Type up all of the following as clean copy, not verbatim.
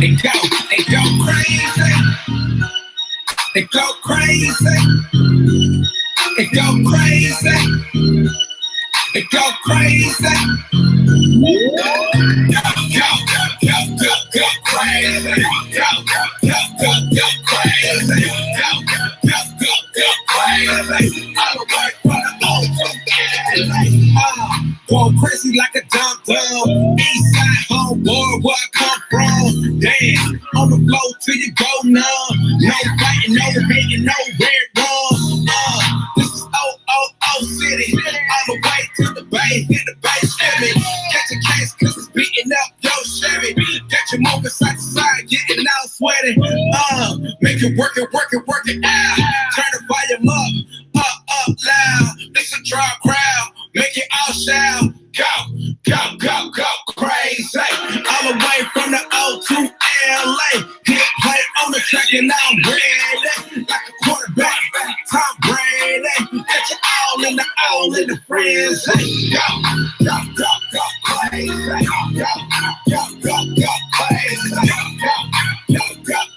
They go crazy. They go crazy. They go crazy. They go crazy. Go crazy. Go crazy. Go crazy. All the way from the old going crazy like a dumb. East side homeboy, where I come from. Damn, on the floor till you go numb. No fighting, no hating, no red wrong. This is OOO City. All the way to the bay, hit the bay, Chevy. Catch a case cause it's beating up your Chevy. Got your moving side to side, getting out sweating. Make it work it out. Turn the volume up loud. This a dry crowd. Make it all shout. Go crazy. All the way from the O to LA. Hit play on the track and I'm ready. Like a quarterback, Tom Brady. Get you all in the friends. Go crazy. Go crazy.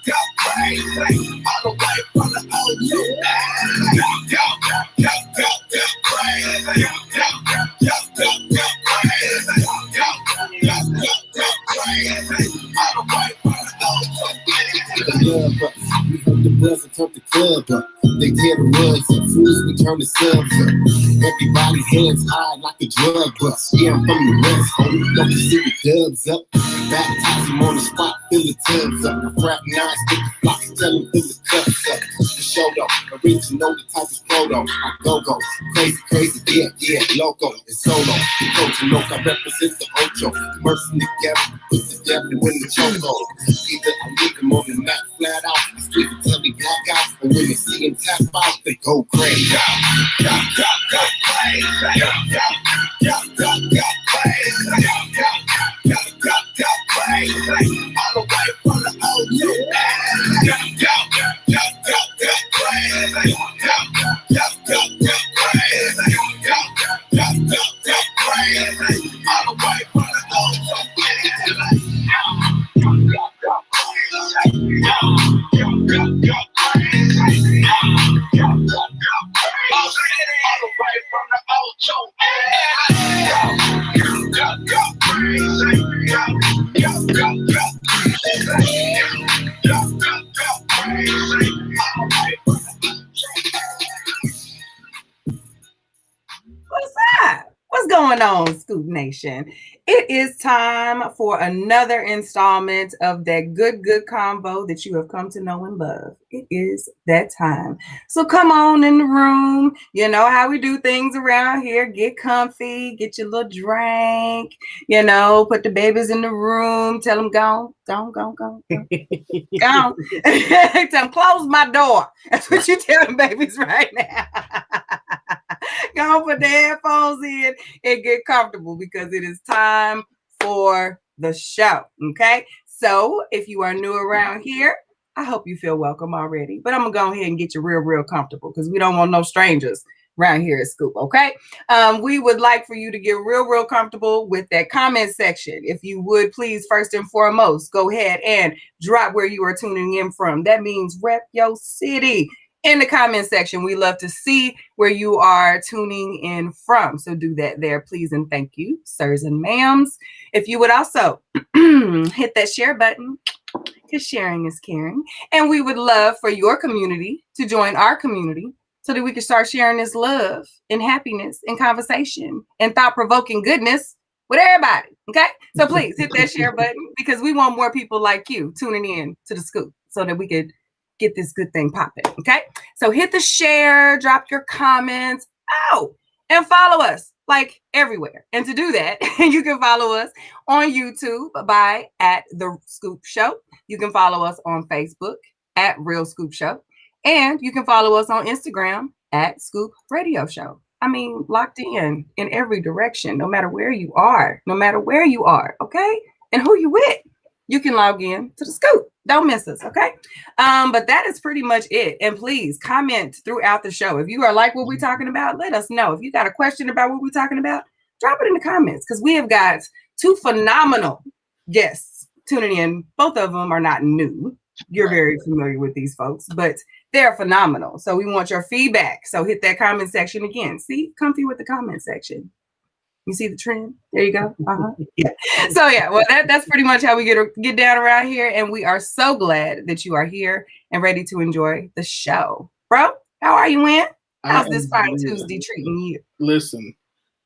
Go crazy. All the way from the O to LA. Go crazy. Go We heard the buzz and turned the club up. They tear the rugs and fools, we turn the subs up. Everybody's hands high like a drug bust. Yeah, I'm from the west, homie. Don't you see the dubs up? Baptize them on the spot, fill the tubs up. I frap nines, stick the flocks, tell them fill the cups up. The show though, original, the type is photo. I go, crazy, yeah, loco, and solo. The coach and loc, I represent the Ocho. Immersing together, put the devil in the choco. Either I leave them on the mat flat out, I squeeze it till they black out, and when they see him tap out, they go crazy. Go crazy. Go crazy. All the way from the O to Go crazy. Go crazy. All the way from the O to What's up? What's going on, Scoop Nation? It is time for another installment of that good combo that you have come to know and love. It is that time. So come on in the room. You know how we do things around here. Get comfy, get your little drink, put the babies in the room. Tell them go. Tell them close my door. That's what you tell them babies right now. Go put the headphones in and get comfortable because it is time for the show. Okay. So if you are new around here, I hope you feel welcome already. But I'm going to go ahead and get you real comfortable because we don't want no strangers around here at Scoop. Okay. We would like for you to get real comfortable with that comment section. If you would please, first and foremost, go ahead and drop where you are tuning in from. That means rep your city. In the comment section, we love to see where you are tuning in from. So do that there, please, and thank you, sirs and ma'ams. If you would also hit that share button, because sharing is caring. And we would love for your community to join our community so that we can start sharing this love and happiness and conversation and thought-provoking goodness with everybody, okay? So please hit that share button because we want more people like you tuning in to the Scoop so that we could get this good thing popping, okay? So hit the share, drop your comments, and follow us like everywhere. And to do that, you can follow us on YouTube by @The Scoop Show. You can follow us on Facebook @Real Scoop Show. And you can follow us on Instagram @Scoop Radio Show. I mean, locked in every direction, no matter where you are, okay? And who you with, you can log in to the Scoop. Don't miss us, okay? But that is pretty much it. And please comment throughout the show. If you are like what we're talking about, let us know. If you got a question about what we're talking about, drop it in the comments because we have got two phenomenal guests tuning in. Both of them are not new. You're very familiar with these folks, but they're phenomenal. So we want your feedback. So hit that comment section again. See, comfy with the comment section. You see the trend? There you go. Yeah. So yeah, well, that's pretty much how we get down around here. And we are so glad that you are here and ready to enjoy the show. Bro, how are you, man? How's this fine Tuesday treating you? Listen,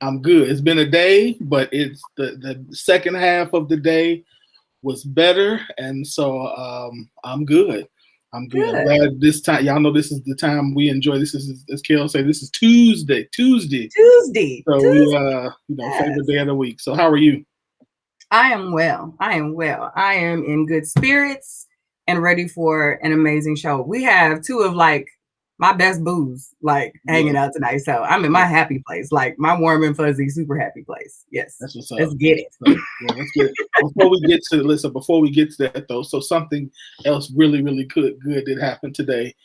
I'm good. It's been a day, but it's the second half of the day was better. And so I'm good. I'm good. I'm glad this time, y'all know this is the time we enjoy. This is, as Kel said, this is Tuesday. So we, favorite day of the week. So how are you? I am well. I am in good spirits and ready for an amazing show. We have two of my best boos hanging out tonight. So I'm in my happy place, my warm and fuzzy, super happy place. Yes. That's what's up. Let's get it. So, let's get it. Before we get to that though, so something else really, really good did happen today.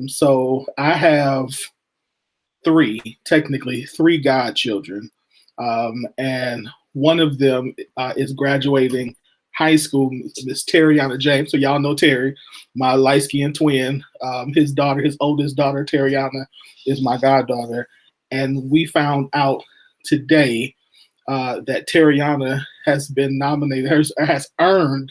So I have three godchildren. And one of them is graduating high school, Miss Terriana James. So y'all know Terry, my light-skinned twin. His oldest daughter, Terriana, is my goddaughter. And we found out today that Terriana has been nominated, has earned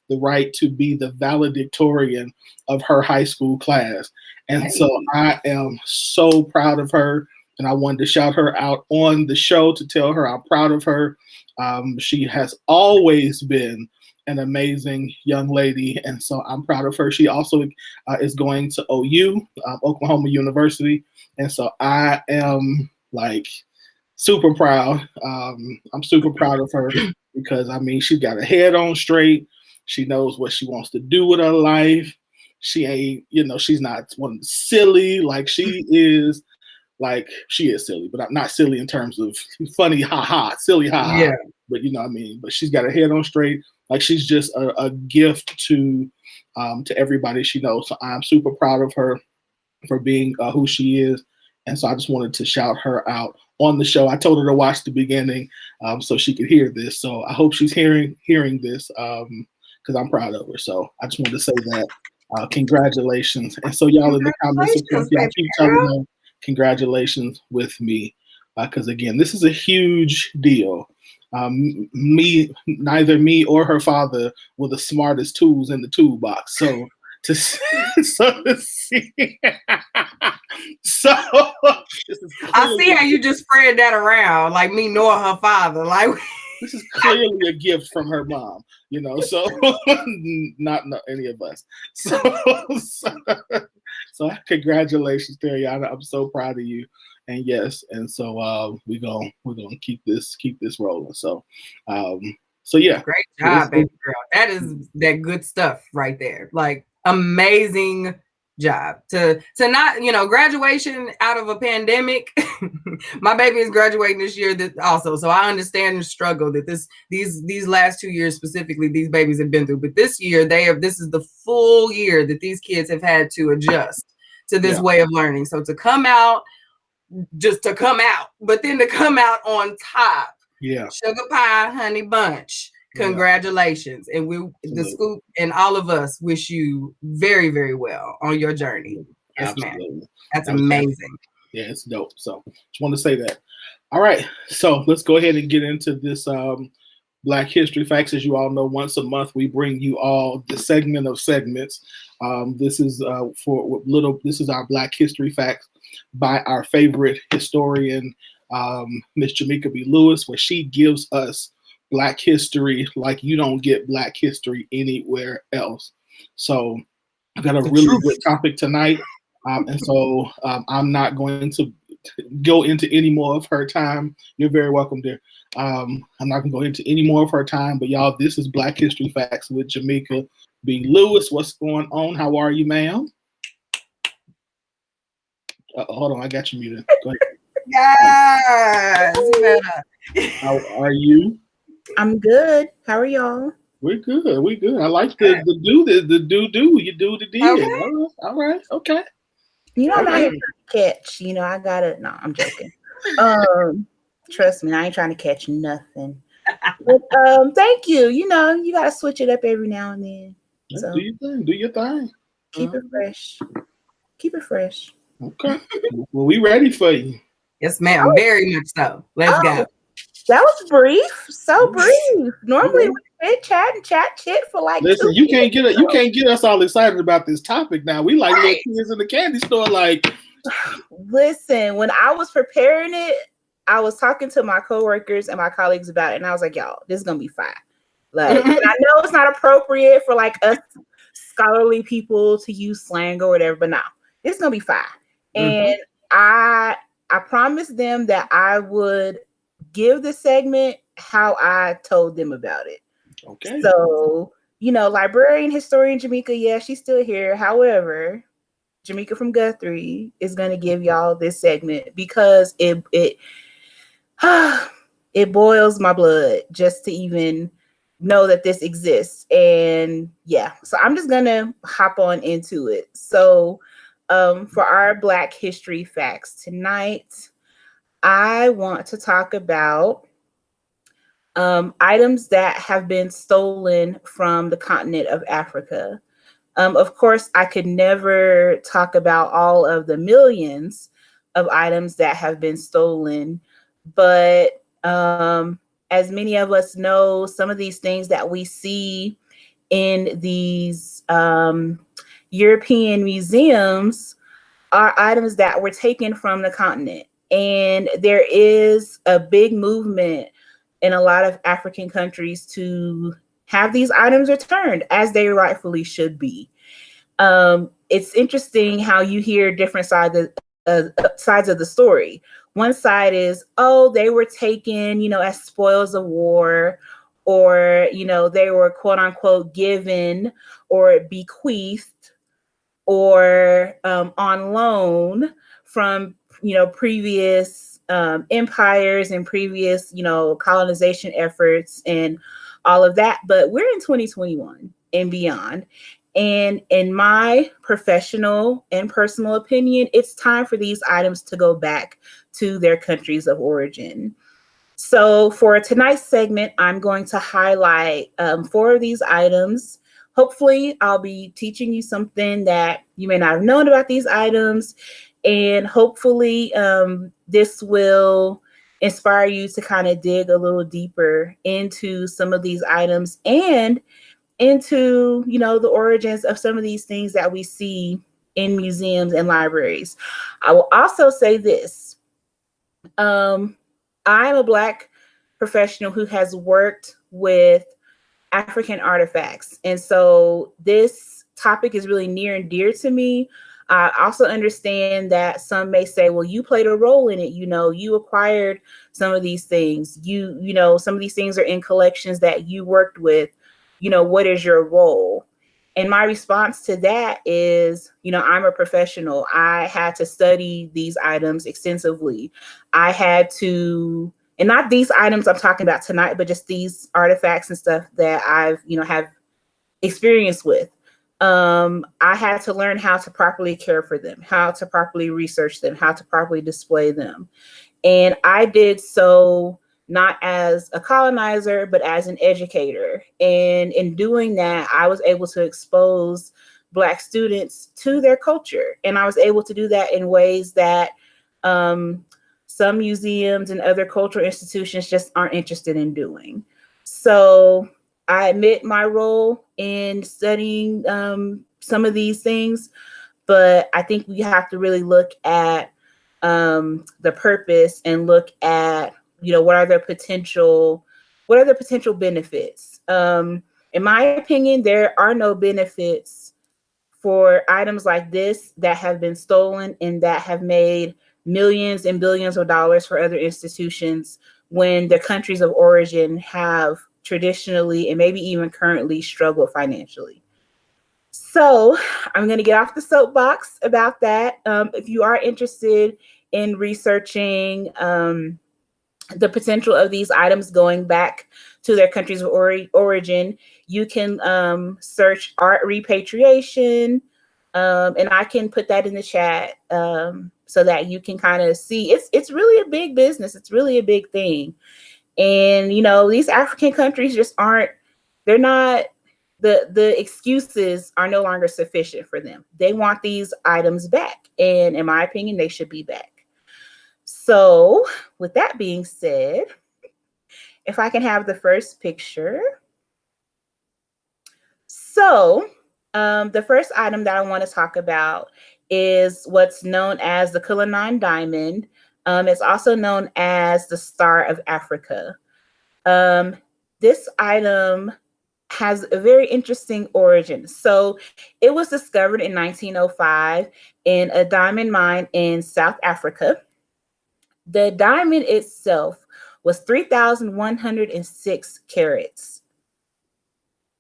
the right to be the valedictorian of her high school class. And so I am so proud of her. And I wanted to shout her out on the show to tell her I'm proud of her. She has always been an amazing young lady, and so I'm proud of her. She also is going to OU, Oklahoma University, and so I am super proud. I'm super proud of her because she got her head on straight. She knows what she wants to do with her life. She ain't, she's not one silly she is. She is silly, but not silly in terms of funny, silly, Yeah. But but she's got her head on straight. She's just a gift to everybody she knows. So I'm super proud of her for being who she is. And so I just wanted to shout her out on the show. I told her to watch the beginning so she could hear this. So I hope she's hearing this because I'm proud of her. So I just wanted to say that. Congratulations. And so y'all in the comments, y'all keep telling them congratulations with me, because again, this is a huge deal. Neither me or her father were the smartest tools in the toolbox. So to see, I see how you just spread that around, me nor her father. This is clearly a gift from her mom, so not any of us. So congratulations, Terriana. I'm so proud of you. And yes, and so we're gonna keep this rolling. So yeah. Great job, baby girl. That is that good stuff right there. Amazing job to not graduation out of a pandemic. My baby is graduating this year also, so I understand the struggle that these last 2 years specifically these babies have been through, but this year this is the full year that these kids have had to adjust to this way of learning. So to come out, but then to come out on top, sugar pie honey bunch. Congratulations. And the Scoop and all of us wish you very, very well on your journey. Yes, man. That's amazing. Yeah, it's dope. So just want to say that. All right. So let's go ahead and get into this Black History Facts. As you all know, once a month we bring you all the segment of segments. This is this is our Black History Facts by our favorite historian, Miss Jamaica B. Lewis, where she gives us Black history like you don't get Black history anywhere else. So I've got a really good topic tonight. And so I'm not going to go into any more of her time. You're very welcome, dear. I'm not going to go into any more of her time, but y'all, this is Black History Facts with Jamaica B. Lewis. What's going on? How are you, ma'am? Hold on, I got you muted. Go ahead. Yes. How are you? I'm good. How are y'all? We're good. I like the do. You do the did. Okay. All right. Okay. I'm not here trying to catch. I gotta. No, I'm joking. Trust me, I ain't trying to catch nothing. But thank you. You know, you gotta switch it up every now and then. Yeah, So do your thing. Do your thing. keep it fresh. Keep it fresh. Okay. Well, we ready for you. Yes, ma'am. Very much so. Let's go. That was brief. So brief. Normally we chat for like Listen, 2 you can't minutes. get us all excited about this topic now. We like little kids in the candy store, like Listen, when I was preparing it, I was talking to my coworkers and my colleagues about it, and I was like, y'all, this is gonna be fine. Like, and I know it's not appropriate for like us scholarly people to use slang or whatever, but no, it's gonna be fine. And I promised them that I would give the segment how I told them about it. okay. So, you know, librarian, historian Jamaica, yeah, she's still here. However, Jamaica from Guthrie is going to give y'all this segment because it boils my blood just to even know that this exists. And yeah, so I'm just going to hop on into it. So for our Black History Facts tonight, I want to talk about items that have been stolen from the continent of Africa. Of course, I could never talk about all of the millions of items that have been stolen, but as many of us know, some of these things that we see in these European museums are items that were taken from the continent. And there is a big movement in a lot of African countries to have these items returned as they rightfully should be. It's interesting how you hear different sides of the story. One side is, oh, they were taken, you know, as spoils of war, or, you know, they were quote unquote given or bequeathed or on loan from, you know, previous empires and previous, you know, colonization efforts and all of that. But we're in 2021 and beyond. And in my professional and personal opinion, it's time for these items to go back to their countries of origin. So for tonight's segment, I'm going to highlight 4 of these items. Hopefully, I'll be teaching you something that you may not have known about these items. And hopefully, this will inspire you to kind of dig a little deeper into some of these items and into, you know, the origins of some of these things that we see in museums and libraries. I will also say this. I'm a Black professional who has worked with African artifacts. And so this topic is really near and dear to me. I also understand that some may say, well, you played a role in it. You know, you acquired some of these things. You know, some of these things are in collections that you worked with. You know, what is your role? And my response to that is, you know, I'm a professional. I had to study these items extensively. I had to, and not these items I'm talking about tonight, but just these artifacts and stuff that I've, you know, have experience with. I had to learn how to properly care for them, how to properly research them, how to properly display them. And I did so not as a colonizer, but as an educator. And in doing that, I was able to expose Black students to their culture. And I was able to do that in ways that some museums and other cultural institutions just aren't interested in doing. So I admit my role in studying some of these things, but I think we have to really look at the purpose and look at, you know, what are the potential benefits? In my opinion, there are no benefits for items like this that have been stolen and that have made millions and billions of dollars for other institutions when the countries of origin have traditionally and maybe even currently struggled financially. So I'm going to get off the soapbox about that. If you are interested in researching the potential of these items going back to their countries of origin, you can search art repatriation, and I can put that in the chat so that you can kind of see. It's really a big business. It's really a big thing. And these African countries just aren't, they're not, the excuses are no longer sufficient for them. They want these items back. And in my opinion, they should be back. So with that being said, if I can have the first picture. So the first item that I want to talk about is what's known as the Cullinan diamond. It's also known as the Star of Africa. This item has a very interesting origin. So it was discovered in 1905 in a diamond mine in South Africa. The diamond itself was 3,106 carats.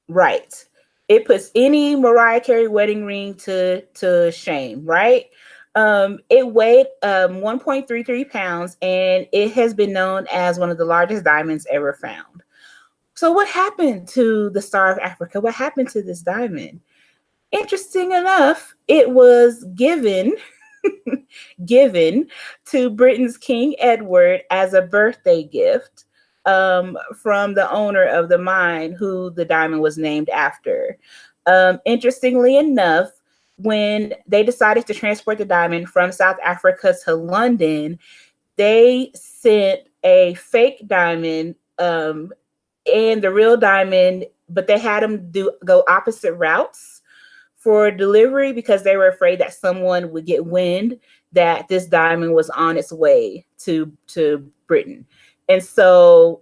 Right. It puts any Mariah Carey wedding ring to shame, right? It weighed 1.33 pounds, and it has been known as one of the largest diamonds ever found. So what happened to the Star of Africa? What happened to this diamond? Interesting enough, it was given to Britain's King Edward as a birthday gift from the owner of the mine, who the diamond was named after. Interestingly enough, when they decided to transport the diamond from South Africa to London, they sent a fake diamond and the real diamond, but they had them go opposite routes for delivery because they were afraid that someone would get wind that this diamond was on its way to Britain. And so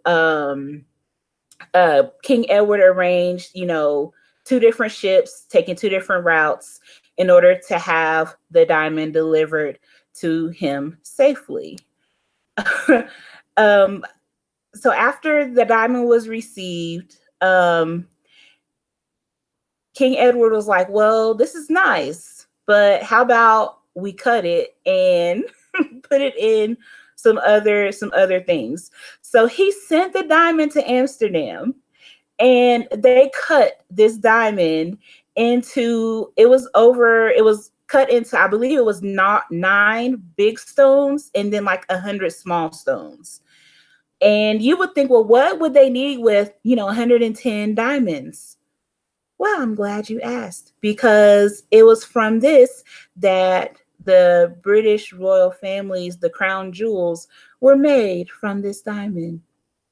King Edward arranged, 2 different ships taking 2 different routes in order to have the diamond delivered to him safely. So after the diamond was received, King Edward was like, well, this is nice, but how about we cut it and put it in some other things. So he sent the diamond to Amsterdam, and they cut this diamond into, it was cut into, I believe it was not 9 big stones and then like 100 small stones. And you would think, well, what would they need with, 110 diamonds? Well, I'm glad you asked, because it was from this that the British royal families, the crown jewels, were made from this diamond.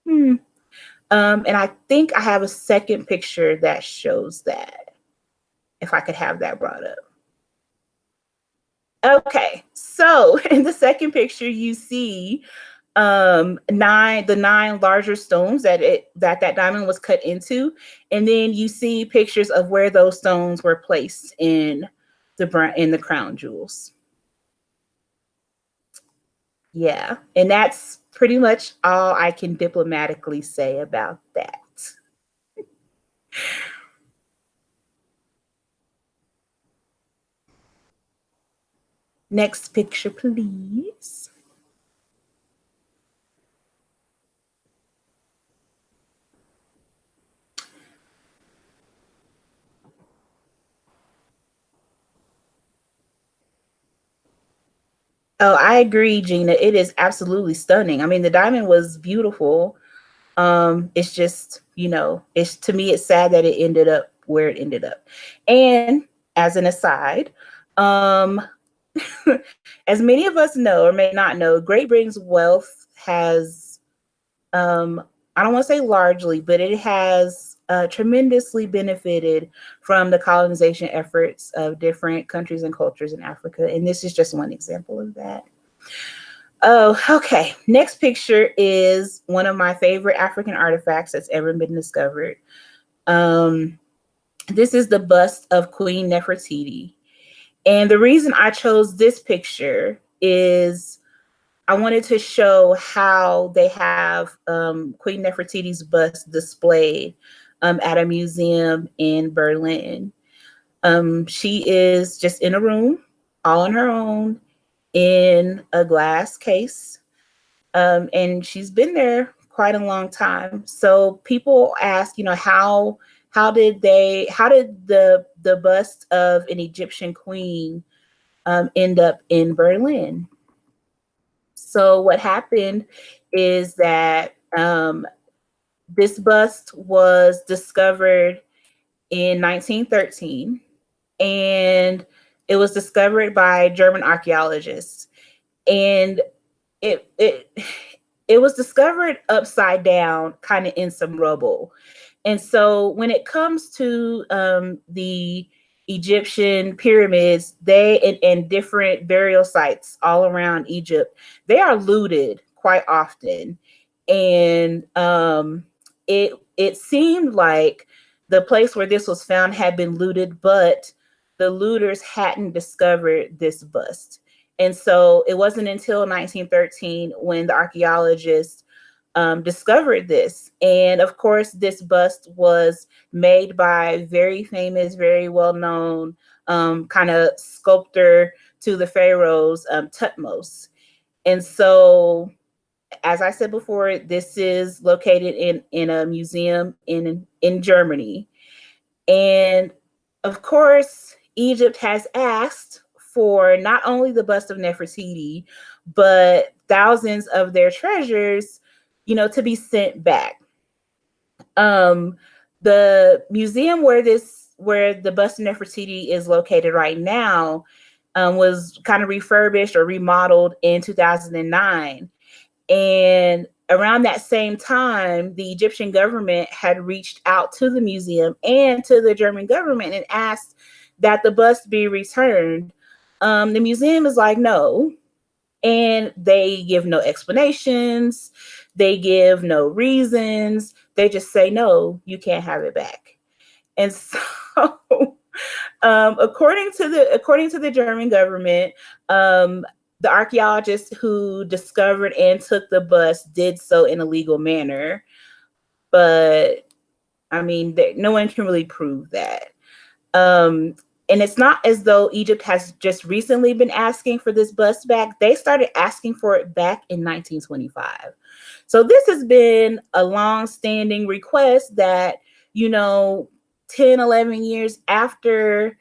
And I think I have a second picture that shows that, if I could have that brought up. Okay, so in the second picture, you see the 9 larger stones that diamond was cut into, and then you see pictures of where those stones were placed in the crown jewels. Yeah, and that's pretty much all I can diplomatically say about that. Next picture, please. Oh, I agree, Gina. It is absolutely stunning. I mean, the diamond was beautiful. It's just, to me, it's sad that it ended up where it ended up. And as an aside, as many of us know or may not know, Great Britain's wealth has, I don't want to say largely, but it has tremendously benefited from the colonization efforts of different countries and cultures in Africa. And this is just one example of that. Oh, okay. Next picture is one of my favorite African artifacts that's ever been discovered. This is the bust of Queen Nefertiti. And the reason I chose this picture is I wanted to show how they have Queen Nefertiti's bust displayed at a museum in Berlin. She is just in a room all on her own in a glass case. And she's been there quite a long time. So people ask, how did the bust of an Egyptian queen end up in Berlin? So what happened is that This bust was discovered in 1913, and it was discovered by German archaeologists. And it was discovered upside down, kind of in some rubble. And so when it comes to the Egyptian pyramids, and different burial sites all around Egypt, they are looted quite often. And it seemed like the place where this was found had been looted, but the looters hadn't discovered this bust. And so it wasn't until 1913 when the archaeologists discovered this. And of course, this bust was made by very famous, very well-known kind of sculptor to the pharaohs, Thutmose. And so, as I said before, this is located in a museum in Germany. And of course, Egypt has asked for not only the bust of Nefertiti, but thousands of their treasures, to be sent back. The museum where the bust of Nefertiti is located right now was kind of refurbished or remodeled in 2009. And around that same time, the Egyptian government had reached out to the museum and to the German government and asked that the bust be returned. The museum is like, no. And they give no explanations. They give no reasons. They just say, no, you can't have it back. And so, according to the German government, the archaeologists who discovered and took the bust did so in a legal manner. But I mean, no one can really prove that. And it's not as though Egypt has just recently been asking for this bust back. They started asking for it back in 1925. So this has been a long-standing request that, 10, 11 years after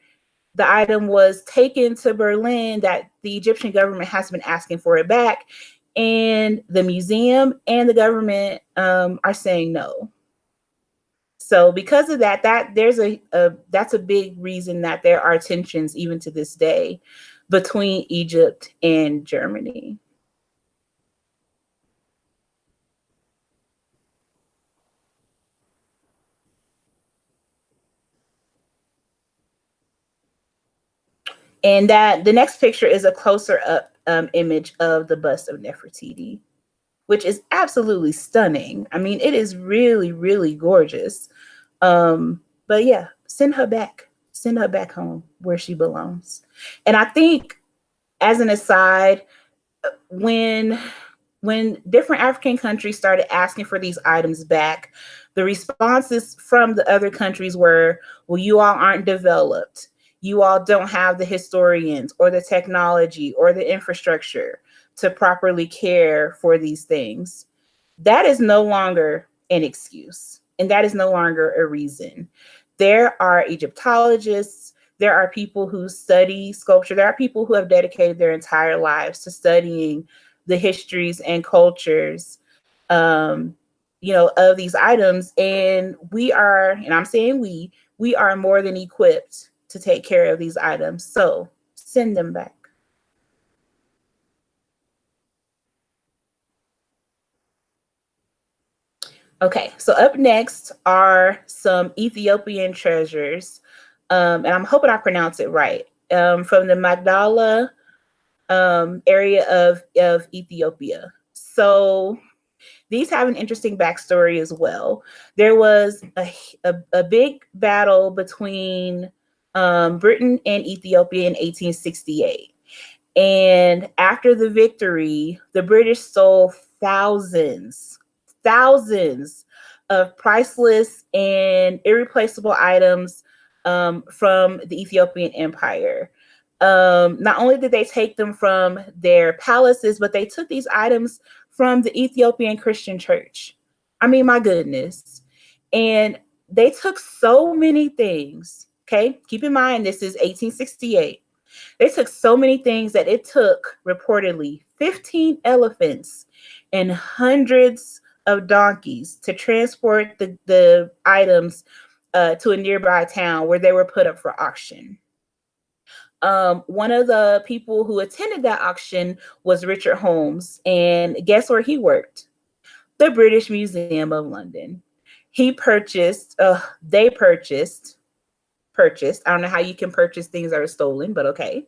the item was taken to Berlin, that the Egyptian government has been asking for it back. And the museum and the government are saying no. So because of that, that's a big reason that there are tensions even to this day between Egypt and Germany. And that the next picture is a closer up image of the bust of Nefertiti, which is absolutely stunning. I mean, it is really, really gorgeous. But yeah, send her back home where she belongs. And I think, as an aside, when different African countries started asking for these items back, the responses from the other countries were, well, you all aren't developed. You all don't have the historians or the technology or the infrastructure to properly care for these things. That is no longer an excuse, and that is no longer a reason. There are Egyptologists, there are people who study sculpture, there are people who have dedicated their entire lives to studying the histories and cultures, of these items. And we are, and I'm saying we are more than equipped to take care of these items. So send them back. Okay, so up next are some Ethiopian treasures. And I'm hoping I pronounce it right. From the Magdala area of Ethiopia. So these have an interesting backstory as well. There was a big battle between Britain and Ethiopia in 1868. And after the victory, the British stole thousands of priceless and irreplaceable items from the Ethiopian Empire. Not only did they take them from their palaces, but they took these items from the Ethiopian Christian Church. I mean, my goodness. And they took so many things. Okay, keep in mind, this is 1868. They took so many things that it took reportedly 15 elephants and hundreds of donkeys to transport the items to a nearby town where they were put up for auction. One of the people who attended that auction was Richard Holmes, and guess where he worked? The British Museum of London. They purchased, I don't know how you can purchase things that are stolen, but okay.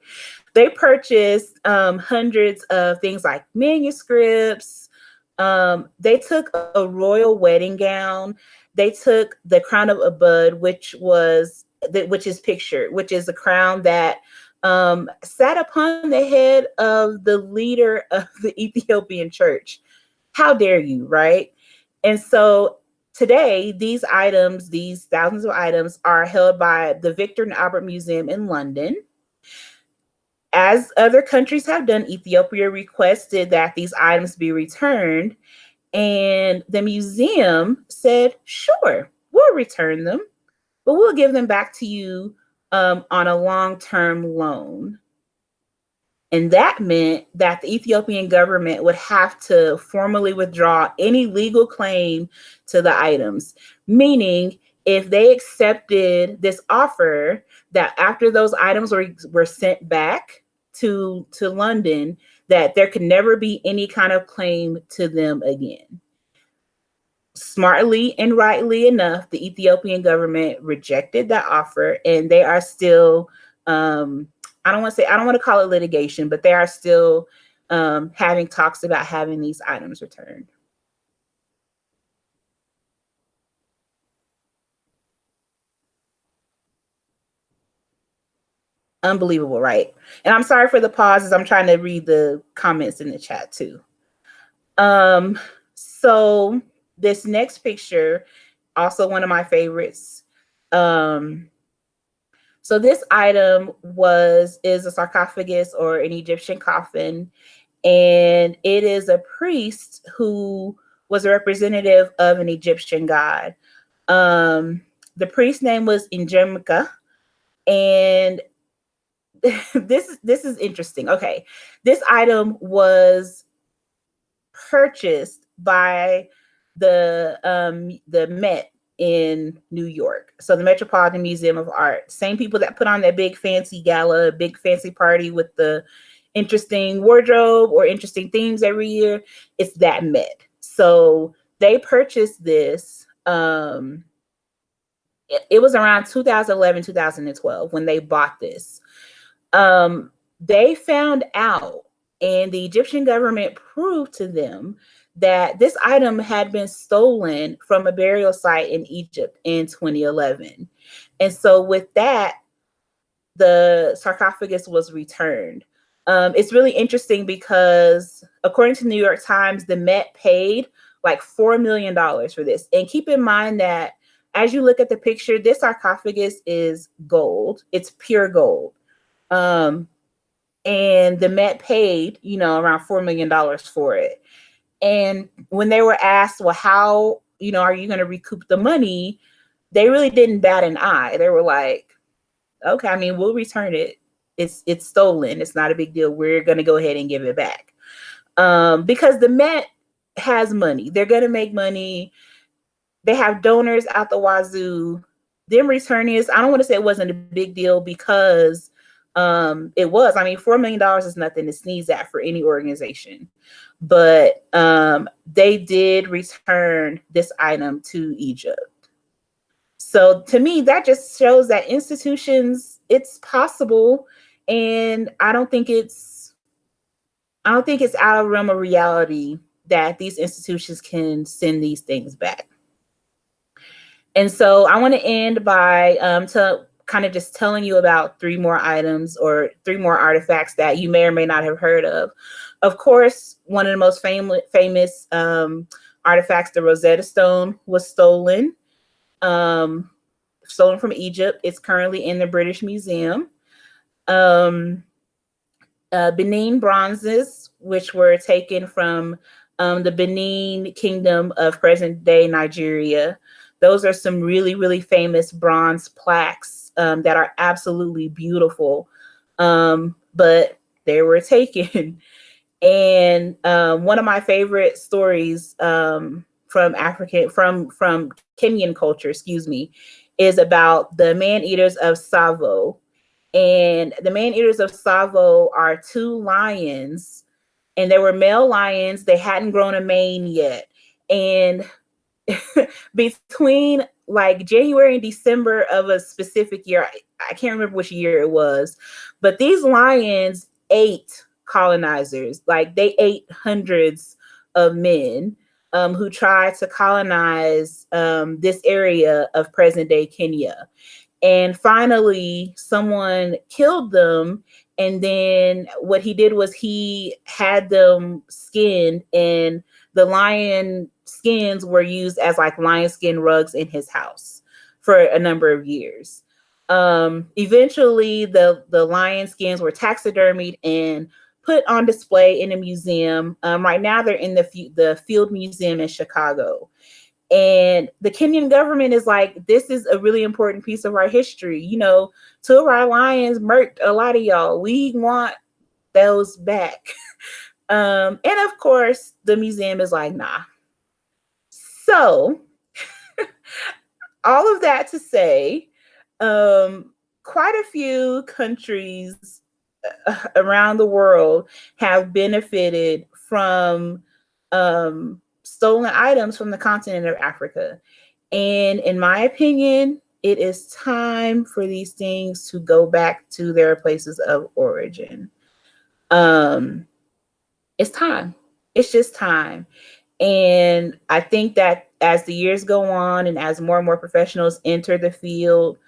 They purchased hundreds of things like manuscripts. They took a royal wedding gown. They took the crown of Abud, which is pictured, which is a crown that sat upon the head of the leader of the Ethiopian church. How dare you, right? And so today, these items, these thousands of items, are held by the Victor and Albert Museum in London. As other countries have done, Ethiopia requested that these items be returned, and the museum said, sure, we'll return them, but we'll give them back to you on a long-term loan. And that meant that the Ethiopian government would have to formally withdraw any legal claim to the items, meaning if they accepted this offer, that after those items were sent back to London, that there could never be any kind of claim to them again. Smartly and rightly enough, the Ethiopian government rejected that offer, and they are still, I don't want to call it litigation, but they are still having talks about having these items returned. Unbelievable, right? And I'm sorry for the pauses. I'm trying to read the comments in the chat too. So this next picture, also one of my favorites. So this item is a sarcophagus or an Egyptian coffin, and it is a priest who was a representative of an Egyptian god. The priest's name was Njemka, and this is interesting. Okay, this item was purchased by the Met in New York. So the Metropolitan Museum of Art, same people that put on that big fancy gala, big fancy party with the interesting wardrobe or interesting themes every year. It's that Met. So they purchased this. It was around 2011, 2012 when they bought this. They found out, and the Egyptian government proved to them that this item had been stolen from a burial site in Egypt in 2011. And so with that, the sarcophagus was returned. It's really interesting because according to the New York Times, the Met paid like $4 million for this. And keep in mind that as you look at the picture, this sarcophagus is gold. It's pure gold. And the Met paid, around $4 million for it. And when they were asked, well, how, are you going to recoup the money? They really didn't bat an eye. They were like, okay, we'll return it. It's stolen. It's not a big deal. We're going to go ahead and give it back. Because the Met has money. They're going to make money. They have donors out the wazoo. Them returning is, I don't want to say it wasn't a big deal because it was. $4 million is nothing to sneeze at for any organization. But they did return this item to Egypt. So to me, that just shows that institutions, it's possible. And I don't think it's out of realm of reality that these institutions can send these things back. And so I want to end by kind of just telling you about three more items or three more artifacts that you may or may not have heard of. Of course, one of the most famous artifacts, the Rosetta Stone, was stolen from Egypt. It's currently in the British Museum. Benin bronzes, which were taken from the Benin Kingdom of present-day Nigeria. Those are some really, really famous bronze plaques that are absolutely beautiful, but they were taken. And one of my favorite stories from from Kenyan culture, excuse me, is about the man-eaters of Tsavo. And the man-eaters of Tsavo are two lions, and they were male lions. They hadn't grown a mane yet. And between like January and December of a specific year, I can't remember which year it was, but these lions ate colonizers. Like they ate hundreds of men who tried to colonize this area of present day Kenya. And finally, someone killed them. And then what he did was he had them skinned, and the lion skins were used as like lion skin rugs in his house for a number of years. Eventually, the lion skins were taxidermied and put on display in a museum. Right now, they're in the Field Museum in Chicago. And the Kenyan government is like, this is a really important piece of our history. You know, two of our lions murked a lot of y'all. We want those back. And of course, the museum is like, nah. So, all of that to say, quite a few countries around the world have benefited from stolen items from the continent of Africa. And in my opinion, it is time for these things to go back to their places of origin. It's time. It's just time. And I think that as the years go on and as more and more professionals enter the field,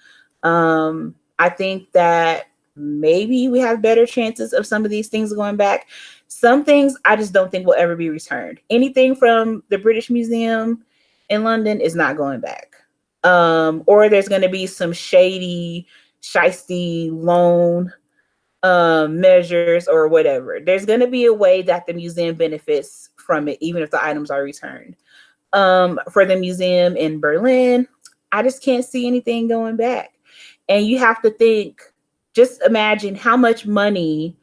I think that maybe we have better chances of some of these things going back. Some things I just don't think will ever be returned. Anything from the British Museum in London is not going back. Or there's going to be some shady, shisty loan measures or whatever. There's going to be a way that the museum benefits from it, even if the items are returned. For the museum in Berlin, I just can't see anything going back. And you have to think, just imagine how much money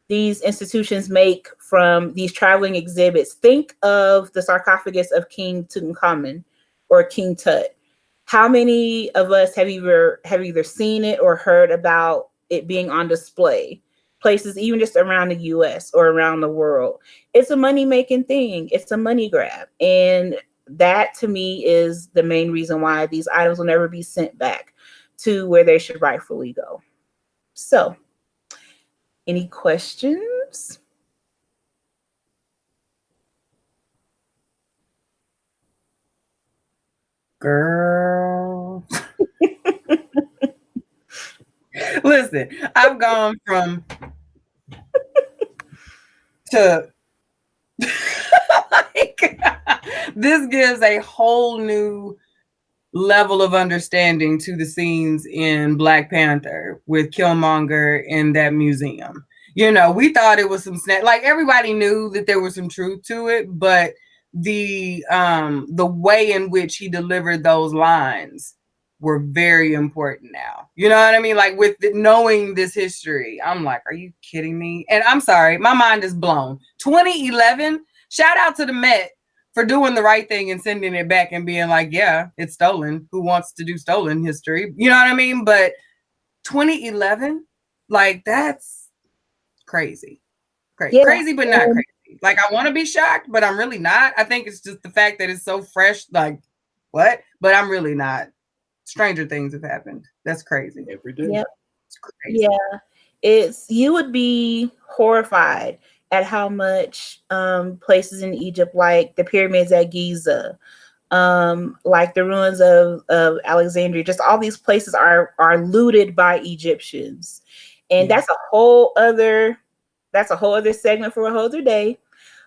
these institutions make from these traveling exhibits. Think of the sarcophagus of King Tutankhamun or King Tut. How many of us have either seen it or heard about it being on display? Places even just around the US or around the world. It's a money-making thing. It's a money grab. And that to me is the main reason why these items will never be sent back to where they should rightfully go. So, any questions? Girl. Listen, I've gone from to like, this gives a whole new level of understanding to the scenes in Black Panther with Killmonger in that museum. You know, we thought it was some like everybody knew that there was some truth to it, but the way in which he delivered those lines were very important now. You know what I mean? Like with knowing this history, I'm like, are you kidding me? And I'm sorry, my mind is blown. 2011, shout out to the Met for doing the right thing and sending it back and being like, yeah, it's stolen. Who wants to do stolen history? You know what I mean? But 2011, like that's crazy. Yeah. Crazy, but not crazy. Like I want to be shocked, but I'm really not. I think it's just the fact that it's so fresh. Like what? But I'm really not. Stranger things have happened. That's crazy. Every day. Yep. It's crazy. Yeah. You would be horrified at how much places in Egypt, like the pyramids at Giza, like the ruins of Alexandria, just all these places are looted by Egyptians. And that's a whole other segment for a whole other day.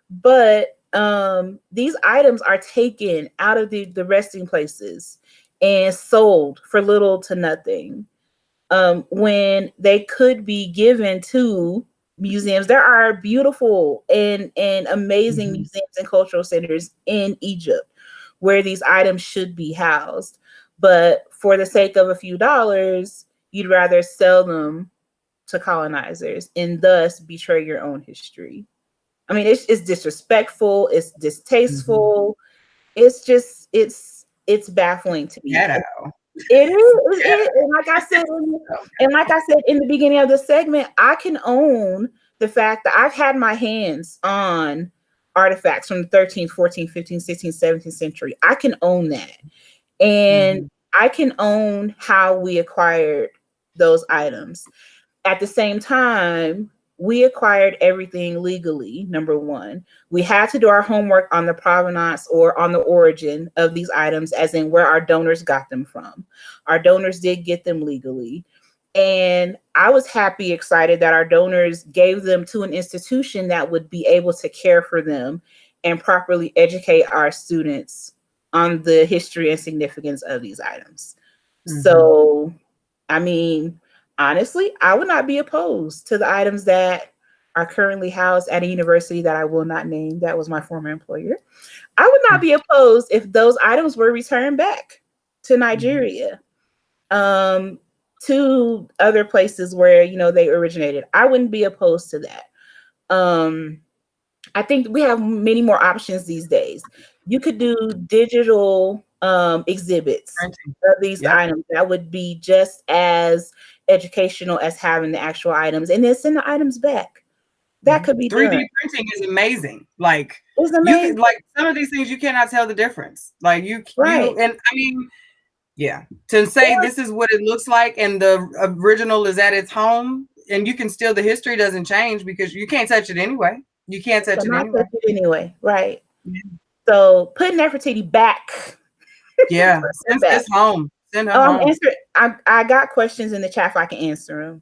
But these items are taken out of the resting places and sold for little to nothing, when they could be given to museums. There are beautiful and amazing museums and cultural centers in Egypt where these items should be housed. But for the sake of a few dollars, you'd rather sell them to colonizers and thus betray your own history. I mean, it's disrespectful, it's distasteful, it's just it's baffling to me. Ghetto. It is. And like I said, in the beginning of the segment, I can own the fact that I've had my hands on artifacts from the 13th, 14th, 15th, 16th, 17th century. I can own that. And I can own how we acquired those items. At the same time, we acquired everything legally, number one. We had to do our homework on the provenance or on the origin of these items, as in where our donors got them from. Our donors did get them legally. And I was happy, excited that our donors gave them to an institution that would be able to care for them and properly educate our students on the history and significance of these items. So, I mean, honestly, I would not be opposed to the items that are currently housed at a university that I will not name. That was my former employer. I would not be opposed if those items were returned back to Nigeria, to other places where, you know, they originated. I wouldn't be opposed to that. I think we have many more options these days. You could do digital exhibits of these items that would be just as educational as having the actual items, and then send the items back. That could be 3D done. printing is amazing. Like, It's you amazing. can, like, some of these things you cannot tell the difference. Like you and I mean, yeah, to say this is what it looks like and the original is at its home, and you can still, the history doesn't change because you can't touch it anyway. You can't touch it anyway. Right. Yeah. So put Nefertiti back. Yeah, send this home. Send her home. I got questions in the chat if I can answer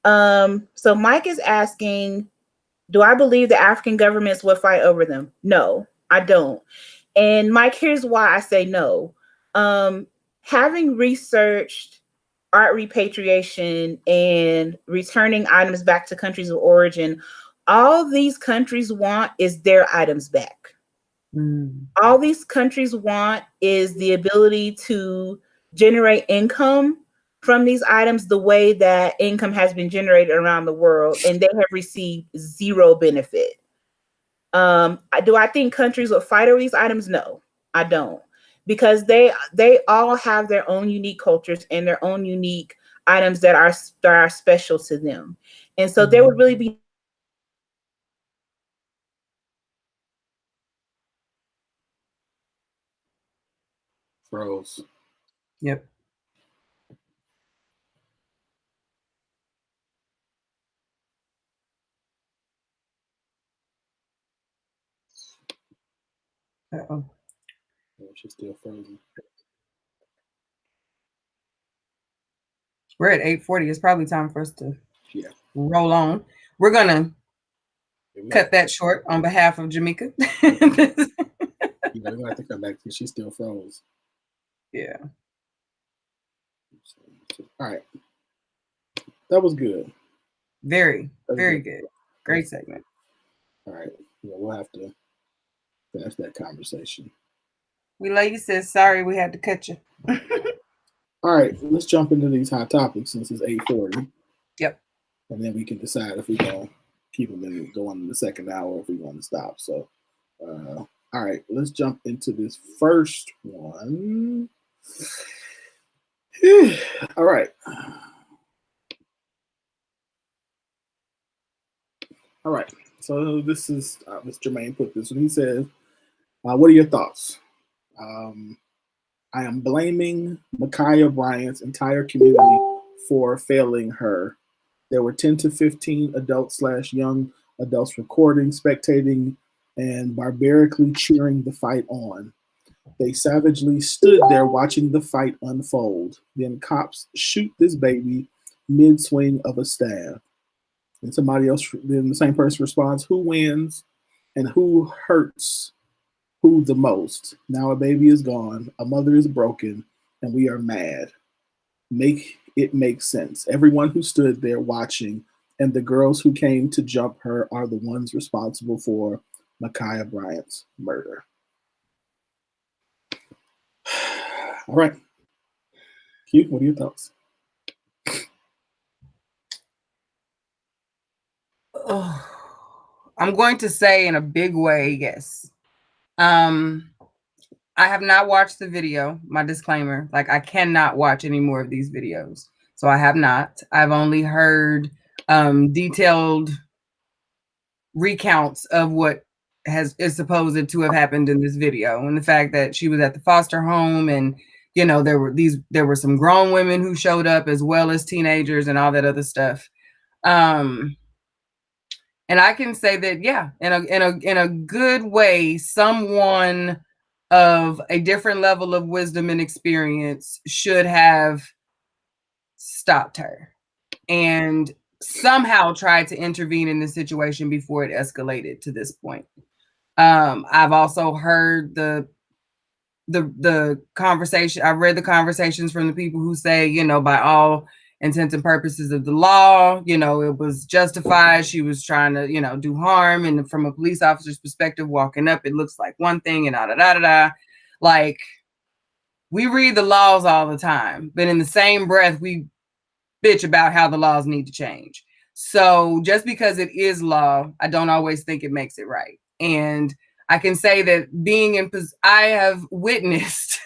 them. So Mike is asking, do I believe the African governments would fight over them? No, I don't. And Mike, here's why I say no. Having researched art repatriation and returning items back to countries of origin, all these countries want is their items back. All these countries want is the ability to generate income from these items the way that income has been generated around the world, and they have received zero benefit. Do I think countries will fight over these items? No, I don't. Because they all have their own unique cultures and their own unique items that are special to them. And so there would really be froze. Yep. Uh-oh. She's still frozen. We're at 8:40. It's probably time for us to roll on. We're gonna cut that short on behalf of Jamaica. We're gonna have to come back to she's still froze. Yeah. All right. That was good. Very good. Great segment. All right. Yeah, we'll have to finish that conversation. We love you, sis. Sorry we had to cut you. All right, let's jump into these hot topics since it's 8:40. Yep. And then we can decide if we're going to keep them and go on in the second hour or if we want to stop. So, all right, let's jump into this first one. All right. All right. So this is Mr. Jermaine put this, and he says, what are your thoughts? I am blaming Ma'Khia Bryant's entire community for failing her. There were 10 to 15 adults/young adults recording, spectating, and barbarically cheering the fight on. They savagely stood there watching the fight unfold. Then cops shoot this baby mid-swing of a stab. And somebody else, then the same person responds, who wins and who hurts who the most? Now a baby is gone, a mother is broken, and we are mad. Make it make sense. Everyone who stood there watching and the girls who came to jump her are the ones responsible for Ma'Khia Bryant's murder. All right. Q, what are your thoughts? Oh, I'm going to say in a big way, yes. I have not watched the video. My disclaimer, like I cannot watch any more of these videos. So I have not. I've only heard detailed recounts of what is supposed to have happened in this video, and the fact that she was at the foster home, and you know there were some grown women who showed up as well as teenagers and all that other stuff. And I can say that, yeah, in a good way, someone of a different level of wisdom and experience should have stopped her and somehow tried to intervene in the situation before it escalated to this point. I've also heard the conversation. I've read the conversations from the people who say, you know, by all intents and purposes of the law, you know, it was justified. She was trying to, you know, do harm. And from a police officer's perspective, walking up, it looks like one thing and da. Like, we read the laws all the time, but in the same breath, we bitch about how the laws need to change. So just because it is law, I don't always think it makes it right. And I can say that I have witnessed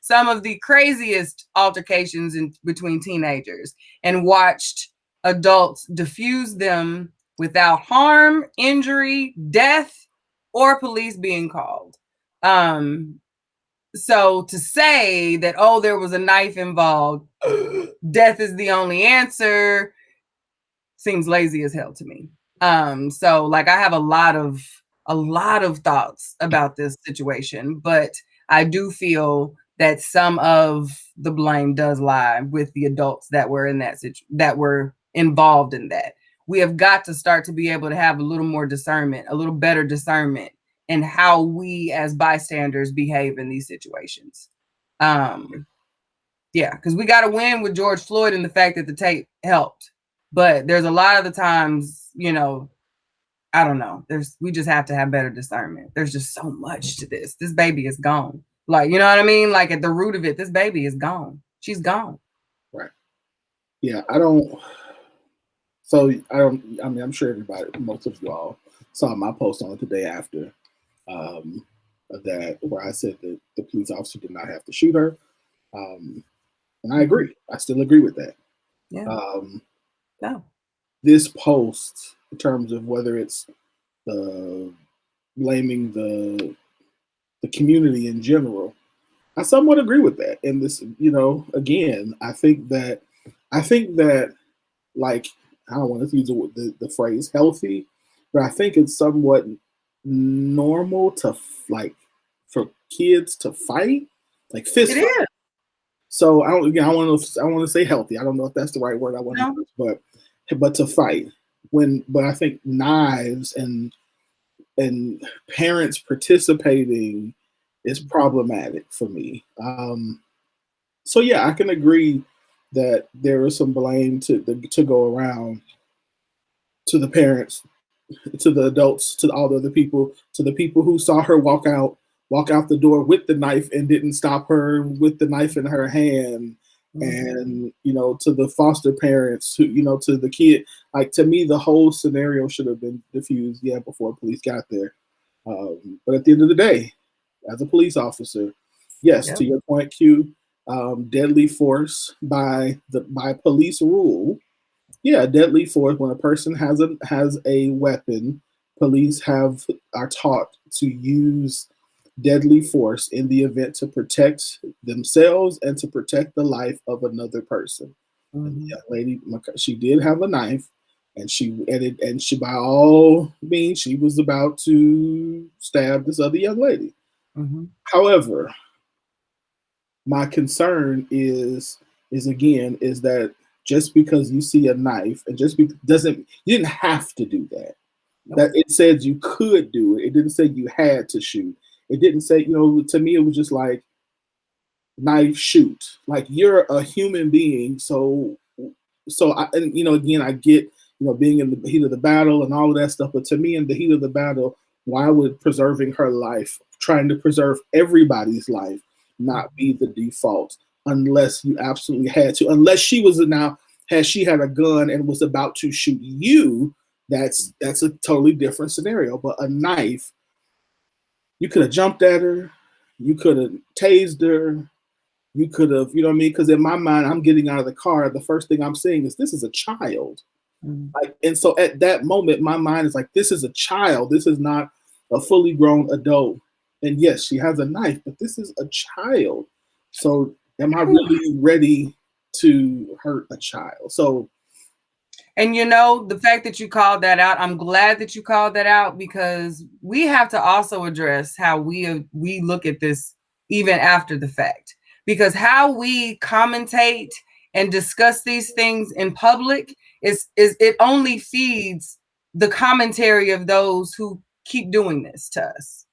some of the craziest altercations between teenagers and watched adults diffuse them without harm, injury, death, or police being called. So to say that, oh, there was a knife involved, death is the only answer, seems lazy as hell to me. So like I have a lot of thoughts about this situation, but I do feel that some of the blame does lie with the adults that were in that were involved in that. We have got to start to be able to have a little more discernment, a little better discernment in how we as bystanders behave in these situations. Yeah, because we got to win with George Floyd and the fact that the tape helped. But there's a lot of the times, you know, I don't know. We just have to have better discernment. There's just so much to this. This baby is gone. Like, you know what I mean? Like at the root of it, this baby is gone. She's gone. Right. Yeah, I mean, I'm sure most of you all saw my post on it the day after that, where I said that the police officer did not have to shoot her. And I agree. I still agree with that. Yeah. No. This post, in terms of whether it's blaming the community in general, I somewhat agree with that. And this, you know, again, I think that like, I don't want to use the phrase healthy, but I think it's somewhat normal to like for kids to fight, like fist fight. Is. So I want to say healthy. I don't know if that's the right word I want to use, but to fight but I think knives and parents participating is problematic for me. So yeah, I can agree that there is some blame to go around to the parents, to the adults, to all the other people, to the people who saw her walk out the door with the knife and didn't stop her with the knife in her hand. And, you know, to the foster parents who, you know, to the kid, like, to me, the whole scenario should have been diffused, before police got there. But at the end of the day, as a police officer, yes, to your point, Q, deadly force by police rule. Yeah, deadly force, when a person has a weapon, police are taught to use deadly force in the event to protect themselves and to protect the life of another person. And the young lady, she did have a knife, and she by all means, she was about to stab this other young lady. However, my concern is that just because you see a knife, and you didn't have to do that. Nope. That it said you could do it. It didn't say you had to shoot. It didn't say, you know, to me, it was just like, knife, shoot. Like, you're a human being. So and, you know, again, I get, you know, being in the heat of the battle and all of that stuff. But to me, in the heat of the battle, why would preserving her life, trying to preserve everybody's life, not be the default? Unless you absolutely had to, unless she had a gun and was about to shoot you, that's a totally different scenario. But a knife, you could have jumped at her, You could have tased her. You could have, you know what I mean? Because in my mind, I'm getting out of the car. The first thing I'm saying is, this is a child. Like, and so at that moment, my mind is like, this is a child. This is not a fully grown adult. And yes, she has a knife, but this is a child. So am I really ready to hurt a child? So, and you know, the fact that you called that out, I'm glad that you called that out, because we have to also address how we look at this even after the fact, because how we commentate and discuss these things in public is it only feeds the commentary of those who keep doing this to us.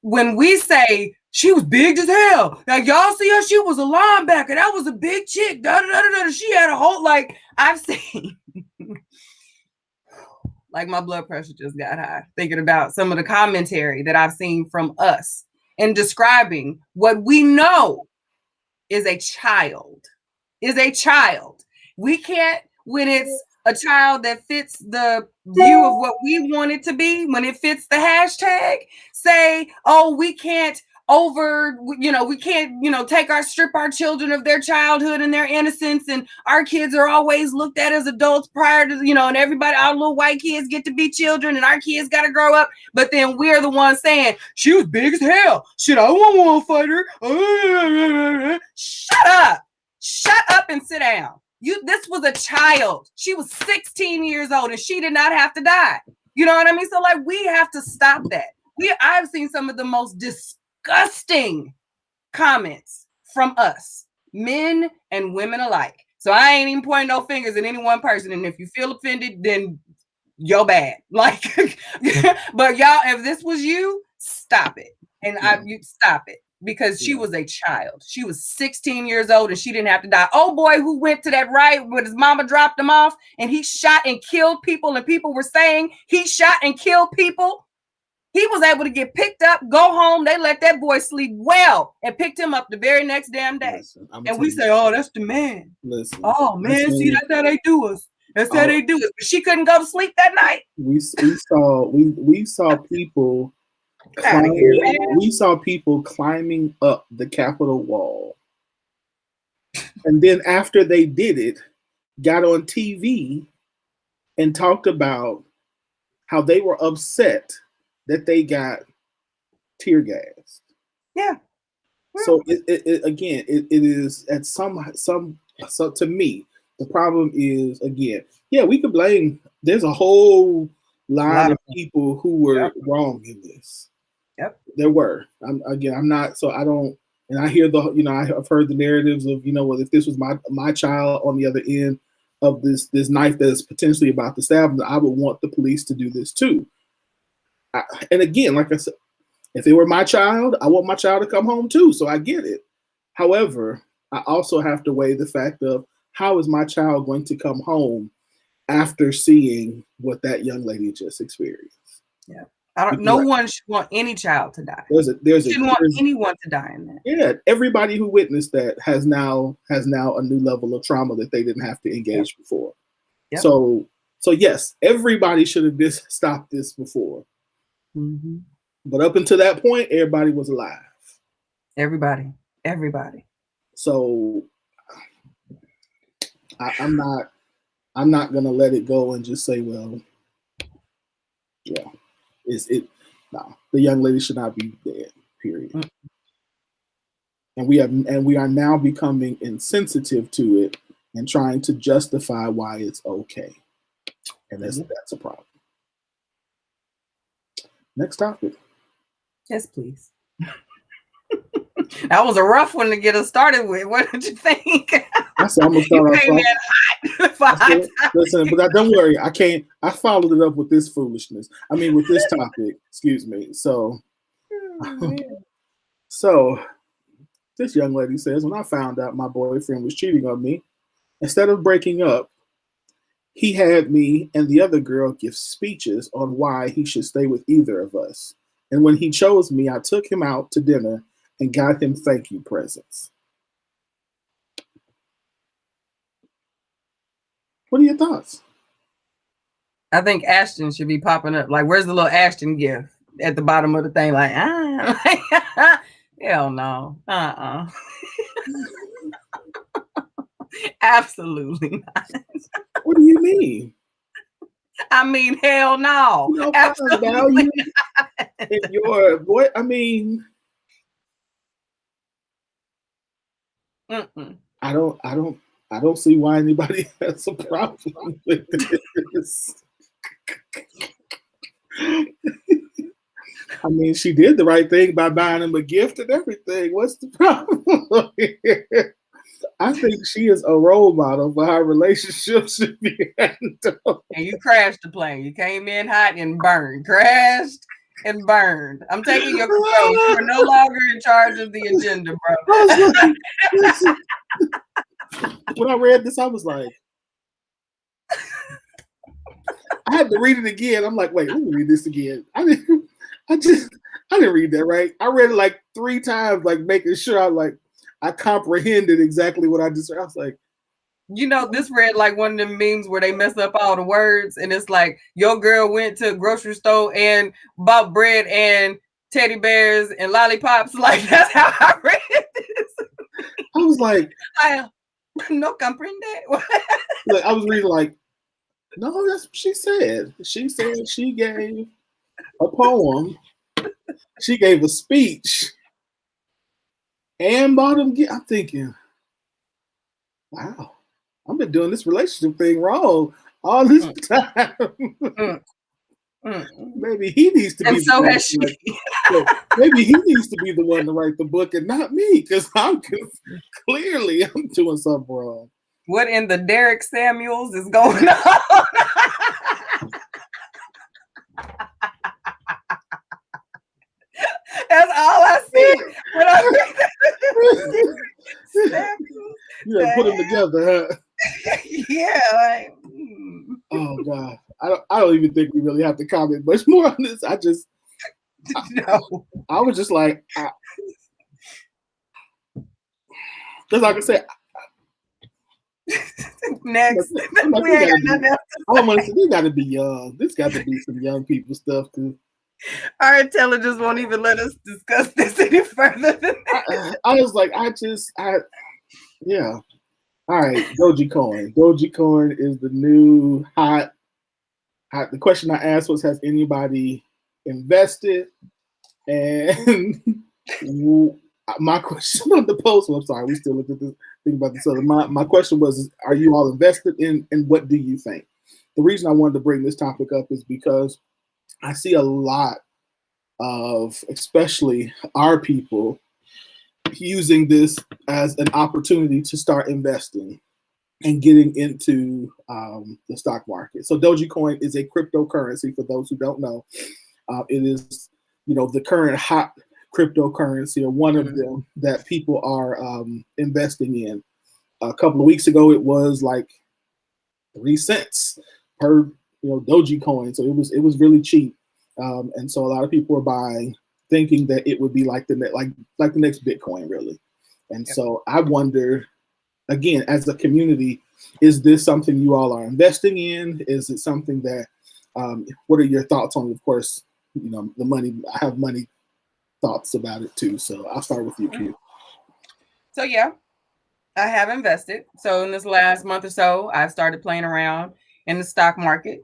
When we say she was big as hell, like y'all see her, she was a linebacker, that was a big chick, she had a whole, like, I've seen like my blood pressure just got high thinking about some of the commentary that I've seen from us in describing what we know is a child. We can't, when it's a child that fits the view of what we want it to be, when it fits the hashtag, say, oh, we can't strip our children of their childhood and their innocence, and our kids are always looked at as adults prior to, and everybody, our little white kids get to be children and our kids got to grow up. But then we're the ones saying she was big as hell. Shit, I won't want to fight her. Shut up and sit down. This was a child. She was 16 years old and she did not have to die. You know what I mean? So like, we have to stop that. I've seen some of the most disgusting comments from us, men and women alike. So I ain't even pointing no fingers at any one person. And if you feel offended, then you're bad. Like, but y'all, if this was you, stop it. And you stop it. Because she was a child. She was 16 years old and she didn't have to die. Oh boy, who went to that riot when his mama dropped him off and he shot and killed people, and people were saying he shot and killed people. He was able to get picked up, go home. They let that boy sleep well and picked him up the very next damn day. Listen, and we say, oh, that's the man. Listen, oh man, see, that's how they do us. That's how they do it. But she couldn't go to sleep that night. We saw people. We saw people climbing up the Capitol wall, and then after they did it, got on TV and talked about how they were upset that they got tear gassed. Yeah. So it is at some so to me, the problem is, again, yeah, we could blame. There's a whole line of people who were wrong in this. Yep. There were. I'm not. So I don't. And I hear I've heard the narratives of, well, if this was my child on the other end of this knife that's potentially about to stab them, I would want the police to do this too. And again, like I said, if it were my child, I want my child to come home too. So I get it. However, I also have to weigh the fact of, how is my child going to come home after seeing what that young lady just experienced? Yeah. No one should want any child to die. Shouldn't want anyone to die in that. Yeah, everybody who witnessed that has now a new level of trauma that they didn't have to engage before. Yep. So yes, everybody should have stopped this before. Mm-hmm. But up until that point, everybody was alive. Everybody. So I'm not gonna let it go and just say, well, yeah. No, the young lady should not be dead, period. Mm-hmm. And we are now becoming insensitive to it and trying to justify why it's okay. And that's a problem. Next topic. Yes, please. That was a rough one to get us started with. What did you think? I said I'm gonna start off. Listen, but don't worry. I followed it up with this foolishness. With this topic. Excuse me. So this young lady says, when I found out my boyfriend was cheating on me, instead of breaking up, he had me and the other girl give speeches on why he should stay with either of us. And when he chose me, I took him out to dinner and got him thank you presents. What are your thoughts? I think Ashton should be popping up. Like, where's the little Ashton gift at the bottom of the thing? Like, Hell no. Absolutely not. What do you mean? I mean, hell no. You know, find Absolutely value not. in your boy. I mean, Mm-mm. I don't see why anybody has a problem with this. I mean, she did the right thing by buying him a gift and everything. What's the problem here? I think she is a role model for how relationships should be handled. And you crashed the plane. You came in hot and burned. Crashed and burned. I'm taking your control. You are no longer in charge of the agenda, bro. When I read this, I was like, I had to read it again. I'm like, wait, let me read this again. I didn't read that right. I read it like 3 times, like making sure I comprehended exactly what I just read. I was like, you know, this read like one of them memes where they mess up all the words, and it's like your girl went to a grocery store and bought bread and teddy bears and lollipops. Like, that's how I read this. I was like, I no comprende. Like, I was reading like, no, that's what she said. She said she gave a poem. She gave a speech and bought him. I'm thinking, wow, I've been doing this relationship thing wrong all this time. Maybe he needs to be. And so has she. Maybe he needs to be the one to write the book and not me, because clearly I'm doing something wrong. What in the Derek Samuels is going on? That's all I see when I read You gotta put them together, huh? Yeah. Like, Oh God, I don't even think we really have to comment much more on this. No. I was just like, because like I said, next. Like, We ain't got nothing else. I want to say, they got to be young. This got to be some young people stuff too. Our intelligence won't even let us discuss this any further than that. I was like, yeah. All right, Dogecoin. Dogecoin is the new hot. The question I asked was, has anybody invested? And my question on the post, I'm sorry, we still looked at this thing about this other. My question was, are you all invested in, and what do you think? The reason I wanted to bring this topic up is because I see a lot of, especially our people, using this as an opportunity to start investing and getting into the stock market. So Dogecoin is a cryptocurrency, for those who don't know. It is, the current hot cryptocurrency, or one of them that people are investing in. A couple of weeks ago, it was like 3 cents per Dogecoin, so it was really cheap, and so a lot of people were buying, thinking that it would be like the next Bitcoin, really. And so I wonder, again, as a community, is this something you all are investing in? Is it something that? What are your thoughts on? Of course, the money. I have money thoughts about it too. So I'll start with you, Q. So yeah, I have invested. So in this last month or so, I've started playing around in the stock market.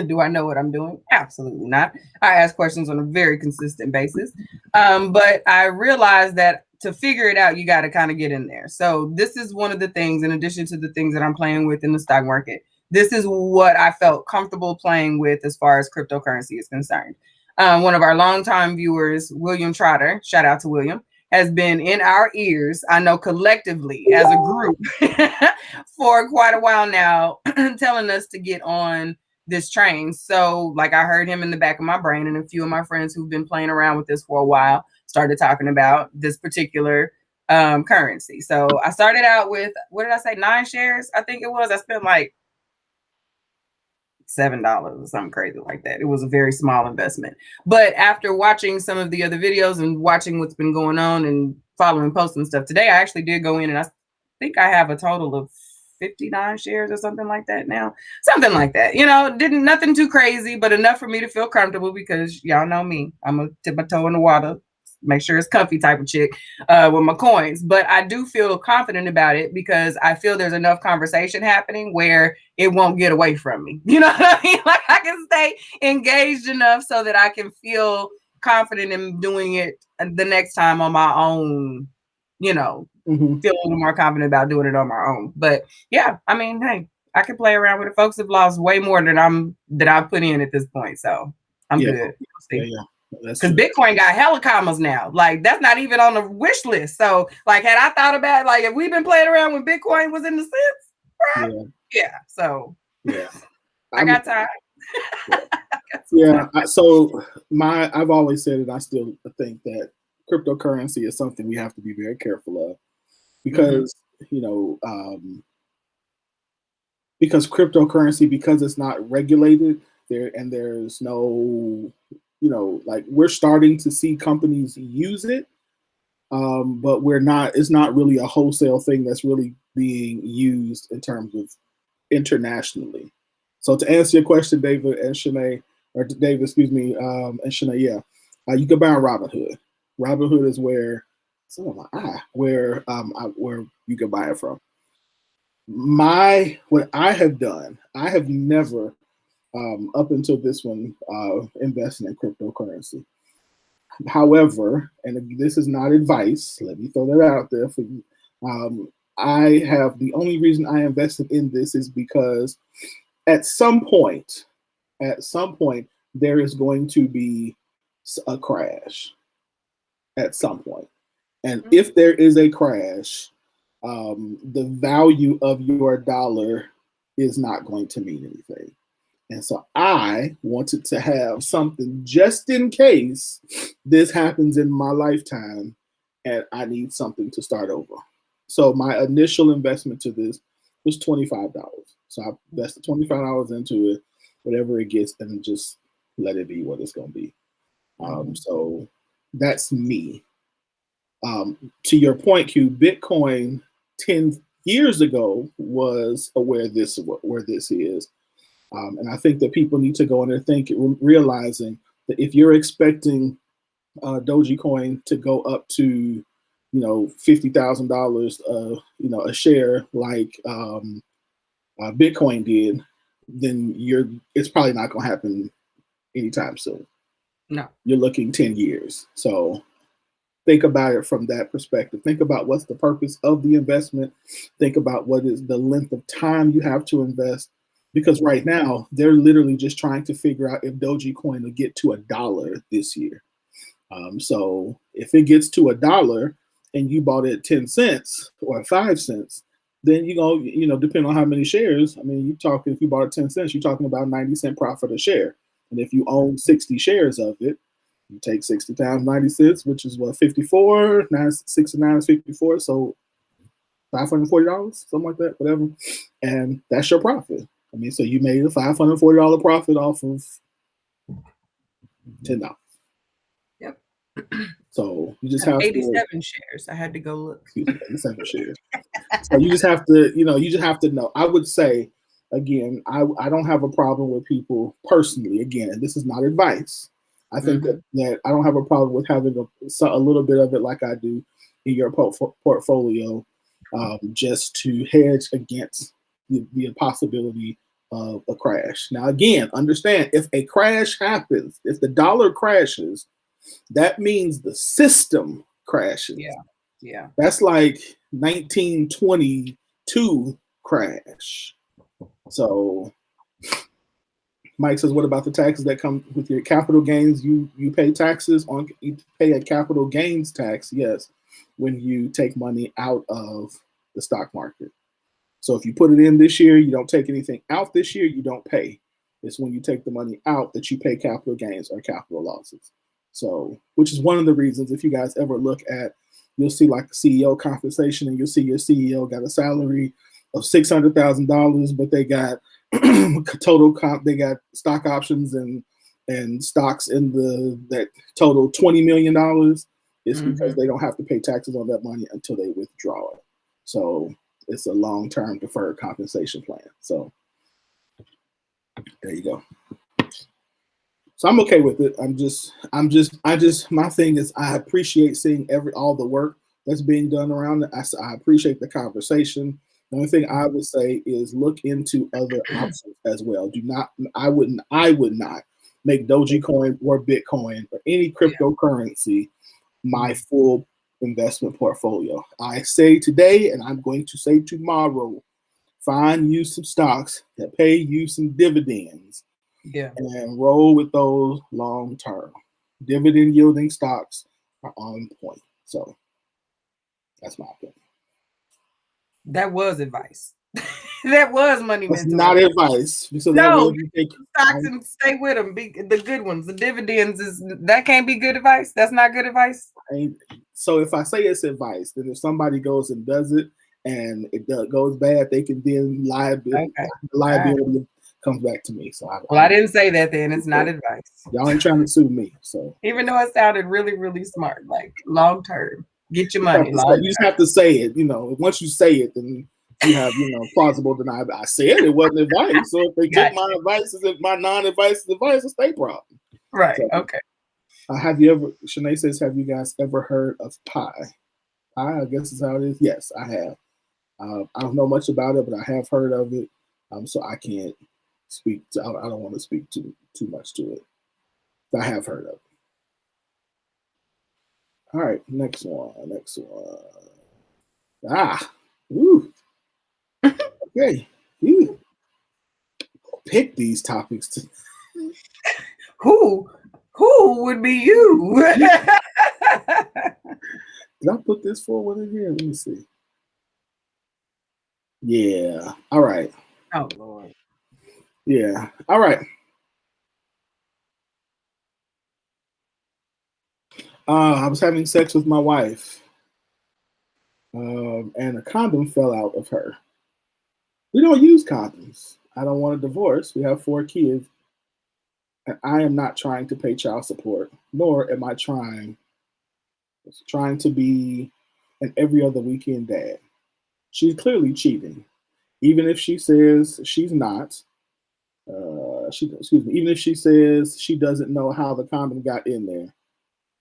Do I know what I'm doing? Absolutely not. I ask questions on a very consistent basis. But I realized that to figure it out, you got to kind of get in there. So this is one of the things, in addition to the things that I'm playing with in the stock market, this is what I felt comfortable playing with as far as cryptocurrency is concerned. One of our longtime viewers, William Trotter, shout out to William, has been in our ears, I know collectively as a group, for quite a while now, telling us to get on this train. So like, I heard him in the back of my brain, and a few of my friends who've been playing around with this for a while started talking about this particular currency. So I started out with, what did I say, 9 shares? I think it was. I spent like $7 or something crazy like that. It was a very small investment. But after watching some of the other videos and watching what's been going on and following posts and stuff, today I actually did go in, and I think I have a total of 59 shares or something like that now. Something like that. Nothing too crazy, but enough for me to feel comfortable, because y'all know me. I'm going to dip my toe in the water, make sure it's comfy type of chick with my coins. But I do feel confident about it because I feel there's enough conversation happening where it won't get away from me. You know what I mean? Like I can stay engaged enough so that I can feel confident in doing it the next time on my own, you know, feel a little more confident about doing it on my own. But yeah, I mean, hey, I can play around with it. Folks have lost way more than I've put in at this point. So I'm good. Yeah. Because Bitcoin got hella commas now. Like that's not even on the wish list. So like had I thought about like if we've been playing around when Bitcoin was in the cents, yeah. So yeah. I got time. So I've always said it, I still think that cryptocurrency is something we have to be very careful of because because cryptocurrency, because it's not regulated there and there's no, like we're starting to see companies use it, but it's not really a wholesale thing that's really being used in terms of internationally. So to answer your question, David and Shanae, or David, excuse me, and Shanae, you can buy on Robinhood. Robinhood is where where you can buy it from. What I have done, I have never up until this one invested in cryptocurrency. However, and this is not advice, let me throw that out there for you. The only reason I invested in this is because at some point, there is going to be a crash at some point. And if there is a crash, the value of your dollar is not going to mean anything. And so I wanted to have something just in case this happens in my lifetime and I need something to start over. So my initial investment to this was $25. So I invested $25 into it, whatever it gets, and just let it be what it's going to be. So that's me. To your point, Q, Bitcoin 10 years ago was where this is. And I think that people need to go in there realizing that if you're expecting Dogecoin to go up to, $50,000, a share like Bitcoin did, then it's probably not going to happen anytime soon. No, you're looking 10 years. So think about it from that perspective. Think about what's the purpose of the investment. Think about what is the length of time you have to invest. Because right now, they're literally just trying to figure out if Dogecoin will get to $1 this year. So if it gets to $1 and you bought it at 10 cents or 5 cents, then depending on how many shares, if you bought it 10 cents, you're talking about 90-cent profit a share. And if you own 60 shares of it, you take 60 times 90 cents, which is what, 54, 69 is 54. So $540, something like that, whatever. And that's your profit. So you made a $540 profit off of $10. Yep. So you just have 87 shares. I had to go look. 87 shares. So you just have to, know. I would say, again, I don't have a problem with people personally. Again, and this is not advice. I think that I don't have a problem with having a little bit of it like I do in your portfolio, just to hedge against the possibility of a crash. Now, again, understand, if a crash happens, if the dollar crashes, that means the system crashes. Yeah. That's like 1922 crash. So Mike says, what about the taxes that come with your capital gains? You pay taxes on, you pay a capital gains tax, yes, when you take money out of the stock market. So if you put it in this year, you don't take anything out this year, you don't pay. It's when you take the money out that you pay capital gains or capital losses. So, which is one of the reasons, if you guys ever look at, you'll see like CEO compensation, and you'll see your CEO got a salary of $600,000, but they got total comp, they got stock options and stocks in that total $20 million. It's because they don't have to pay taxes on that money until they withdraw it. So it's a long-term deferred compensation plan. So there you go. So I'm okay with it. My thing is I appreciate seeing all the work that's being done around it. I appreciate the conversation. The only thing I would say is look into other options as well. I would not make Dogecoin or Bitcoin or any cryptocurrency my full investment portfolio. I say today, and I'm going to say tomorrow, find you some stocks that pay you some dividends. Yeah. And roll with those long term. Dividend yielding stocks are on point. So that's my opinion. That was advice. That was money It's mentor. not advice. So No, that you stocks and stay with them. The good ones, the dividends that can't be good advice. That's not good advice. So if I say it's advice, then if somebody goes and does it and it goes bad, they can then liability comes back to me. So I didn't say that then. It's not advice. Y'all ain't trying to sue me. So even though it sounded really, really smart, like long term, get your money. You just have to say it. Once you say it, then you have plausible denial. I said it wasn't advice. So if they took my advice as my non-advice is advice, it's their problem. Right. So, okay. Have you ever? Shanae says, have you guys ever heard of pi? Pi, I guess is how it is. Yes, I have. I don't know much about it, but I have heard of it. So I can't speak. I don't want to speak too much to it. But I have heard of it. All right, next one. Woo. Okay. Woo. Pick these topics. Who would be you? Did I put this forward in here? Let me see. Yeah. All right. Oh Lord. Yeah. All right. I was having sex with my wife, and a condom fell out of her. We don't use condoms. I don't want a divorce. We have 4 kids, and I am not trying to pay child support, nor am I trying to be an every other weekend dad. She's clearly cheating, even if she says she's not. Even if she says she doesn't know how the condom got in there.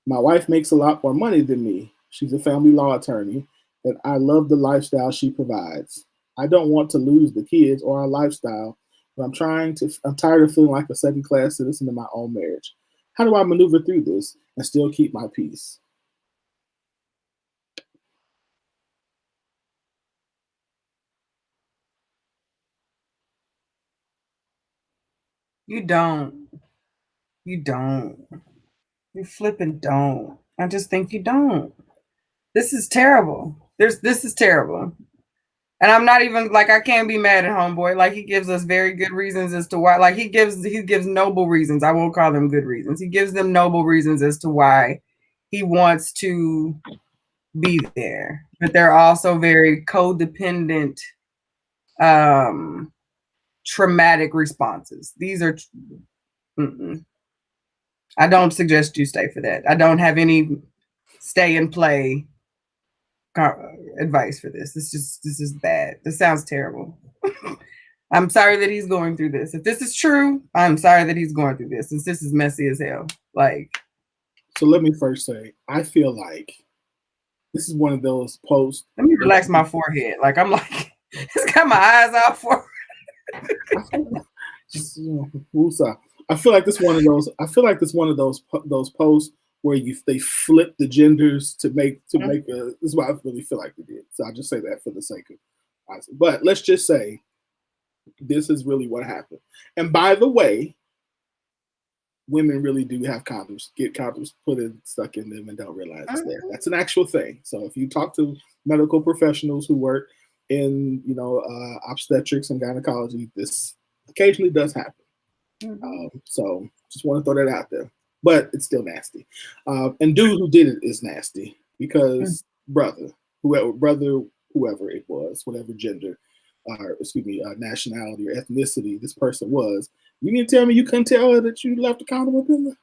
My wife makes a lot more money than me. She's a family law attorney, and I love the lifestyle she provides. I don't want to lose the kids or our lifestyle, but I'm tired of feeling like a second-class citizen in my own marriage. How do I maneuver through this and still keep my peace? You don't. You flipping don't. I just think you don't. This is terrible. This is terrible. And I'm not even I can't be mad at homeboy. Like he gives us very good reasons as to why. Like he gives noble reasons. I won't call them good reasons. He gives them noble reasons as to why he wants to be there. But they're also very codependent, traumatic responses. These are I don't suggest you stay for that. I don't have any stay and play advice for this. This is bad. This sounds terrible. I'm sorry that he's going through this. If this is true, I'm sorry that he's going through this. Since this is messy as hell. So let me first say, I feel like this is one of those posts. Let me relax my forehead. It's got my eyes out for. I feel like this one of those. I feel like this one of those posts where they flip the genders to make a. This is what I really feel like they did. So I'll just say that for the sake of. But let's just say this is really what happened. And by the way, women really do have condoms. Get condoms stuck in them and don't realize it's there. That's an actual thing. So if you talk to medical professionals who work in obstetrics and gynecology, this occasionally does happen. So just want to throw that out there, but it's still nasty. And dude who did it is nasty because whoever it was, whatever gender, nationality or ethnicity this person was, you need to tell me you couldn't tell her that you left the condom up in there?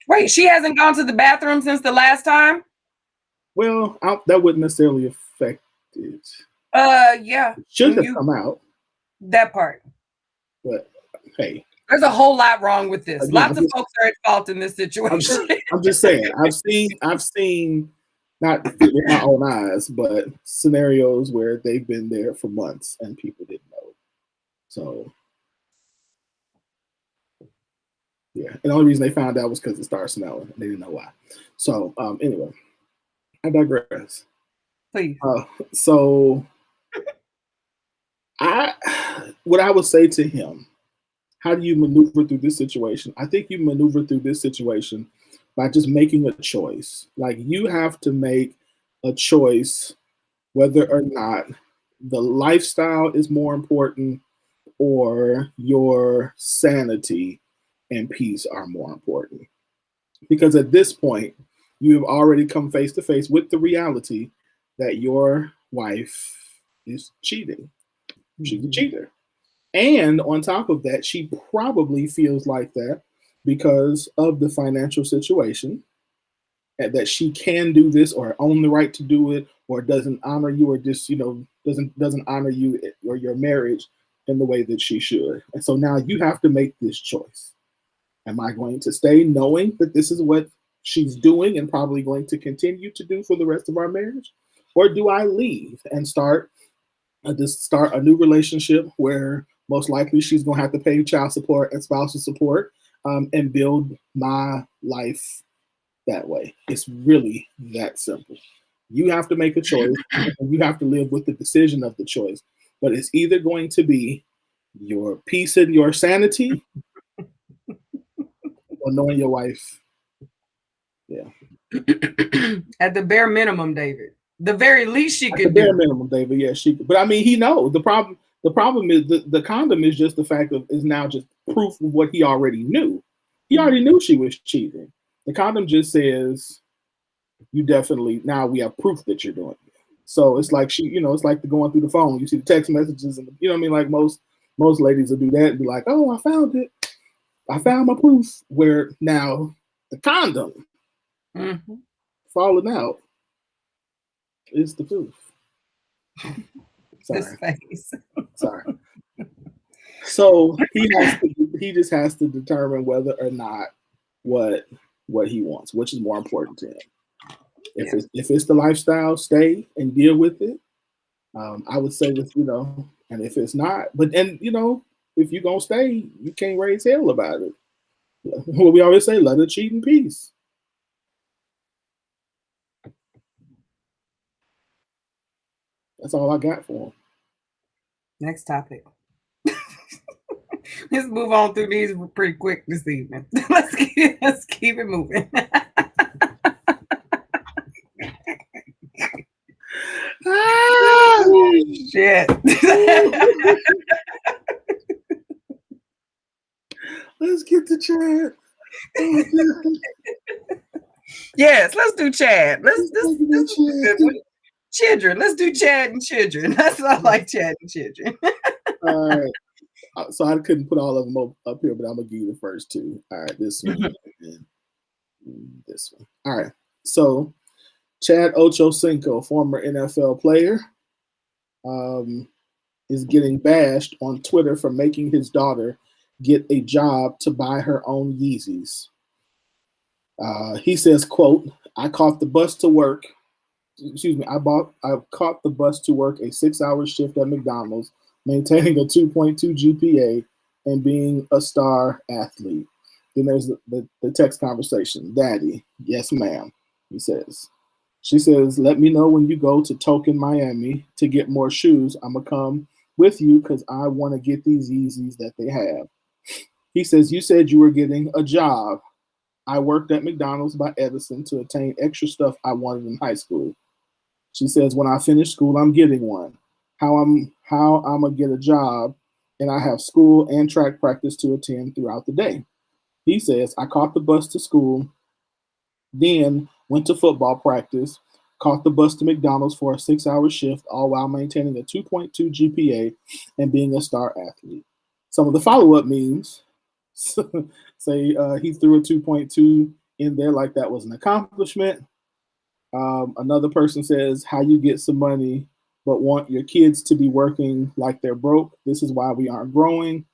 Wait, she hasn't gone to the bathroom since the last time? Well, that wouldn't necessarily affect it. Yeah. It should have come out. That part. But hey, There's a whole lot wrong with this. Again, Lots of folks are at fault in this situation. I'm just saying. I've seen not with my own eyes, but scenarios where they've been there for months and people didn't know. So yeah, and the only reason they found out was because it started snowing and they didn't know why. So anyway, I digress. Please. So what I would say to him, how do you maneuver through this situation? I think you maneuver through this situation by just making a choice. Like, you have to make a choice whether or not the lifestyle is more important or your sanity and peace are more important. Because at this point, you have already come face to face with the reality that your wife is cheating. She's a cheater. And on top of that, she probably feels like that because of the financial situation, and that she can do this or own the right to do it, or doesn't honor you, or just, doesn't honor you or your marriage in the way that she should. And so now you have to make this choice. Am I going to stay knowing that this is what she's doing and probably going to continue to do for the rest of our marriage? Or do I leave and start a new relationship where most likely she's going to have to pay child support and spousal support, and build my life that way? It's really that simple. You have to make a choice, and you have to live with the decision of the choice. But it's either going to be your peace and your sanity, or knowing your wife. Yeah. At the bare minimum, David. The very least she could do. Bare minimum, David. Yeah, she could. But I mean, he knows the problem. The problem is the condom is just the fact of is now just proof of what he already knew. He already knew she was cheating. The condom just says, you definitely, now we have proof that you're doing it. So it's like it's like the going through the phone. You see the text messages, and you know what I mean? Like most ladies will do that and be like, oh, I found it. I found my proof. Where now the condom falling out is the proof. Sorry. This face. Sorry. So he just has to determine whether or not what he wants, which is more important to him. If it's the lifestyle, stay and deal with it. I would say that, and if it's not, but then, if you're going to stay, you can't raise hell about it. What we always say, let her cheat in peace. That's all I got for him. Next topic. Let's move on through these pretty quick this evening. Let's keep it moving. Oh, shit. Let's get to Chad. Yes, let's do Chad. Let's children. Let's do Chad and children. That's what I like, Chad and children. All right. So I couldn't put all of them up here, but I'm gonna give you the first two. All right, this one and this one. All right. So Chad Ochocinco, former NFL player, is getting bashed on Twitter for making his daughter get a job to buy her own Yeezys. He says, quote, I caught the bus to work. Excuse me, I caught the bus to work a 6-hour shift at McDonald's, maintaining a 2.2 GPA and being a star athlete. Then there's the text conversation. Daddy, yes, ma'am, he says. She says, let me know when you go to Token, Miami to get more shoes. I'm going to come with you because I want to get these Yeezys that they have. He says, you said you were getting a job. I worked at McDonald's by Edison to attain extra stuff I wanted in high school. She says, when I finish school, I'm getting one. How I'm going to get a job, and I have school and track practice to attend throughout the day. He says, I caught the bus to school, then went to football practice, caught the bus to McDonald's for a 6-hour shift, all while maintaining a 2.2 GPA and being a star athlete. Some of the follow-up memes say he threw a 2.2 in there like that was an accomplishment. Another person says, how you get some money but want your kids to be working like they're broke. This is why we aren't growing.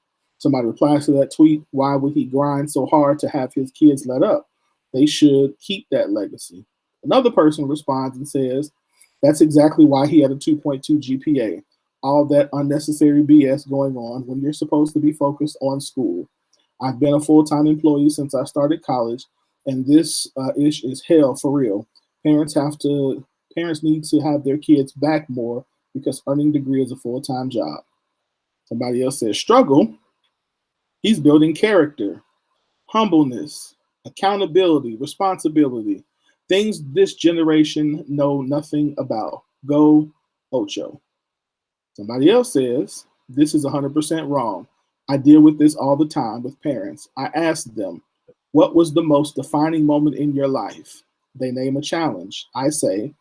Somebody replies to that tweet, why would he grind so hard to have his kids let up? They should keep that legacy. Another person responds and says, that's exactly why he had a 2.2 GPA. All that unnecessary BS going on when you're supposed to be focused on school. I've been a full-time employee since I started college, and this ish is hell for real. Parents need to have their kids back more because earning a degree is a full-time job. Somebody else says, struggle. He's building character, humbleness, accountability, responsibility, things this generation know nothing about. Go Ocho. Somebody else says, this is 100% wrong. I deal with this all the time with parents. I ask them, what was the most defining moment in your life? They name a challenge. I say,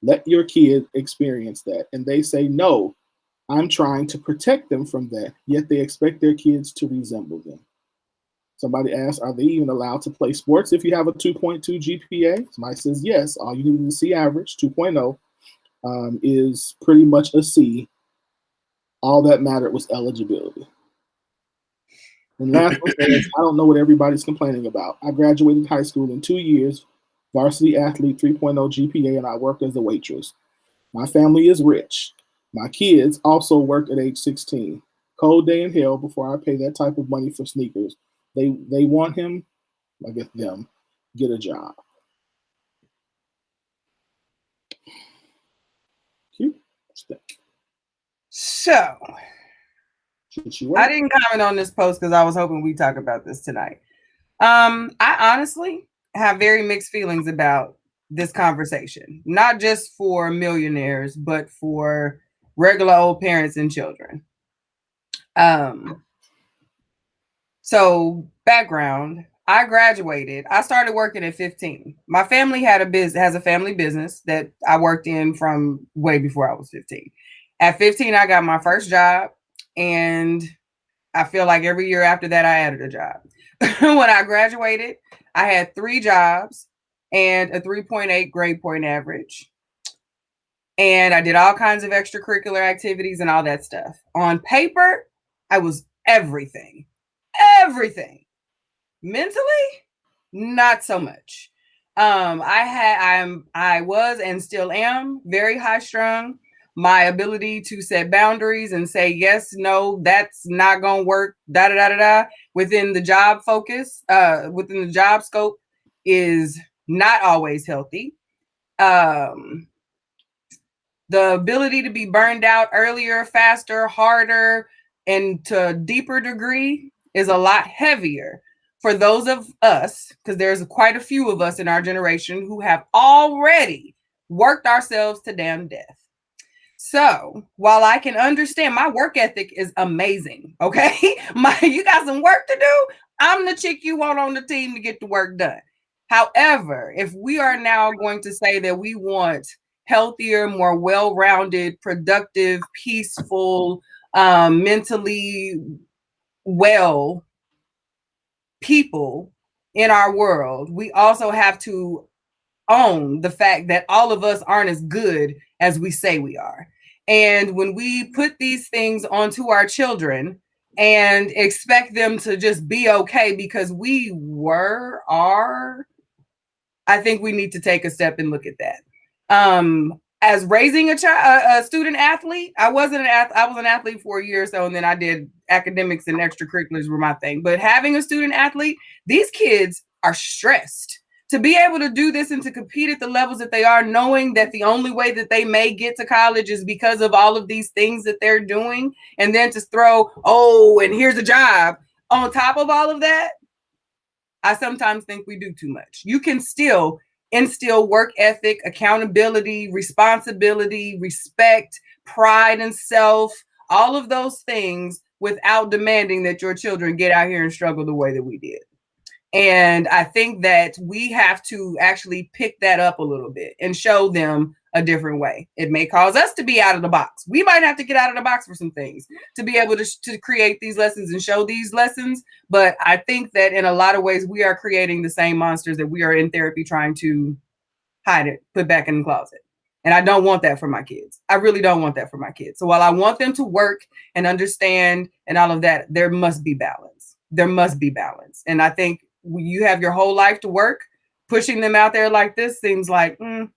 let your kid experience that. And they say, no, I'm trying to protect them from that, yet they expect their kids to resemble them. Somebody asks, are they even allowed to play sports if you have a 2.2 GPA? Somebody says, yes, all you need is a C average, 2.0, is pretty much a C. All that mattered was eligibility. And last one says, I don't know what everybody's complaining about. I graduated high school in 2 years, varsity athlete, 3.0 GPA, and I worked as a waitress. My family is rich. My kids also work at age 16. Cold day in hell before I pay that type of money for sneakers. They want him, I guess them, get a job. Cute. So, I didn't comment on this post because I was hoping we'd talk about this tonight. I honestly have very mixed feelings about this conversation, not just for millionaires, but for regular old parents and children. So background, I graduated. I started working at 15. My family has a family business that I worked in from way before I was 15. At 15, I got my first job, and I feel like every year after that, I added a job. When I graduated, I had 3 jobs and a 3.8 grade point average. And I did all kinds of extracurricular activities and all that stuff. On paper, I was everything. Mentally, not so much. I was and still am very high strung. My ability to set boundaries and say yes, no, that's not gonna work, within the job focus, within the job scope is not always healthy. The ability to be burned out earlier, faster, harder, and to a deeper degree is a lot heavier for those of us, because there's quite a few of us in our generation who have already worked ourselves to damn death. So while I can understand, my work ethic is amazing. Okay. You got some work to do. I'm the chick you want on the team to get the work done. However, if we are now going to say that we want healthier, more well-rounded, productive, peaceful, mentally well people in our world, we also have to own the fact that all of us aren't as good as we say we are. And when we put these things onto our children and expect them to just be okay because we are, I think we need to take a step and look at that. As raising a student athlete, I was an athlete for a year or so, and then I did academics and extracurriculars were my thing. But having a student athlete, these kids are stressed. To be able to do this and to compete at the levels that they are, knowing that the only way that they may get to college is because of all of these things that they're doing, and then to throw, and here's a job on top of all of that, I sometimes think we do too much. You can still instill work ethic, accountability, responsibility, respect, pride in self, all of those things without demanding that your children get out here and struggle the way that we did. And I think that we have to actually pick that up a little bit and show them a different way. It may cause us to be out of the box. We might have to get out of the box for some things to be able to create these lessons and show these lessons. But I think that in a lot of ways, we are creating the same monsters that we are in therapy trying to hide it, put back in the closet. And I don't want that for my kids. I really don't want that for my kids. So while I want them to work and understand and all of that, there must be balance. There must be balance. And I think when you have your whole life to work, pushing them out there like this seems like, and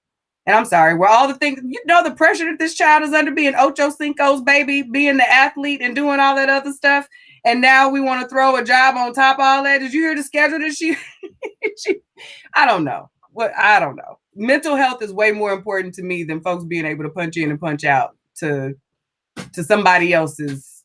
I'm sorry, where all the things, the pressure that this child is under, being Ocho Cinco's baby, being the athlete and doing all that other stuff. And now we want to throw a job on top of all that. Did you hear the schedule that she I don't know. I don't know. Mental health is way more important to me than folks being able to punch in and punch out to somebody else's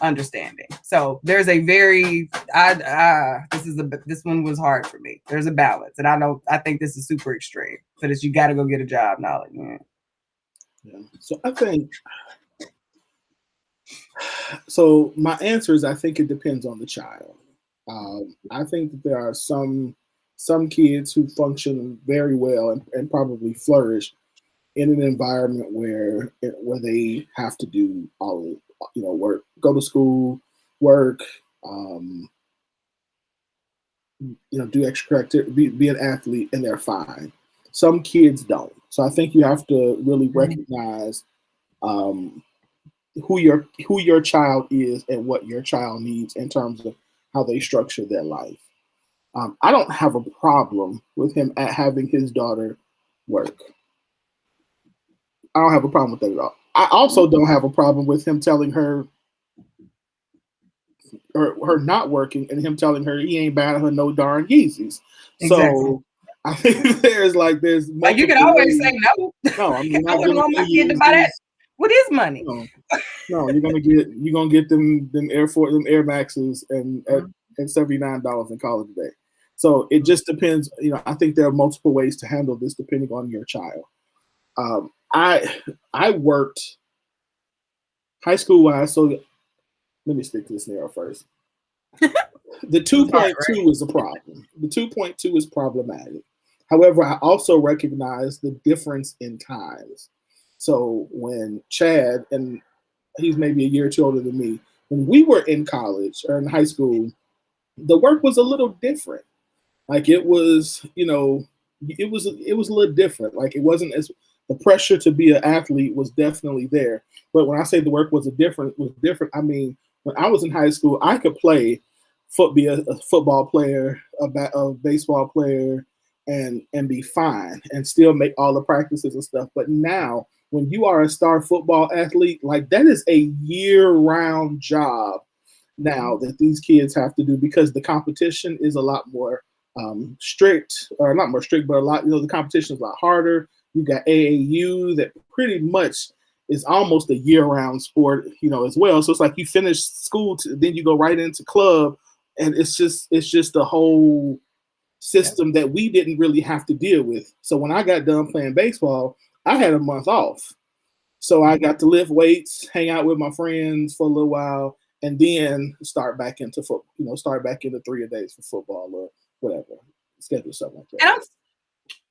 understanding. So there's a very this one was hard for me. There's a balance, and I think this is super extreme. So that you got to go get a job now. Yeah. So I think. So my answer is I think it depends on the child. I think that there are some kids who function very well and probably flourish in an environment where they have to do all work, go to school, work, do extra activity, be an athlete, and they're fine. Some kids don't. So I think you have to really recognize who your child is and what your child needs in terms of how they structure their life. I don't have a problem with him having his daughter work. I don't have a problem with that at all. I also don't have a problem with him telling her or her not working and him telling her he ain't buying her no darn Yeezys. Exactly. So I think there's you can always say no. No, I mean, I wouldn't want my kid to buy that with his money. No, you're gonna get them Air Maxes and at $79 in college today. So it just depends. I think there are multiple ways to handle this depending on your child. I worked high school wise. So let me stick to this scenario first. The 2.2 is a problem. The 2.2 is problematic. However, I also recognize the difference in times. So when Chad, and he's maybe a year or two older than me, when we were in college or in high school, the work was a little different. Like it was, it was a little different. Like it wasn't as, the pressure to be an athlete was definitely there. But when I say the work was different, I mean, when I was in high school, I could be a football player, a baseball player, and be fine and still make all the practices and stuff. But now, when you are a star football athlete, like that is a year-round job now that these kids have to do because the competition is a lot more strict, or not more strict, but a lot, the competition is a lot harder. You got AAU that pretty much is almost a year-round sport, as well. So it's like you finish school, then you go right into club, and it's just the whole system that we didn't really have to deal with. So when I got done playing baseball, I had a month off. So I got to lift weights, hang out with my friends for a little while, and then start back into football, start back into 3 a days for football or whatever, schedule something like that. And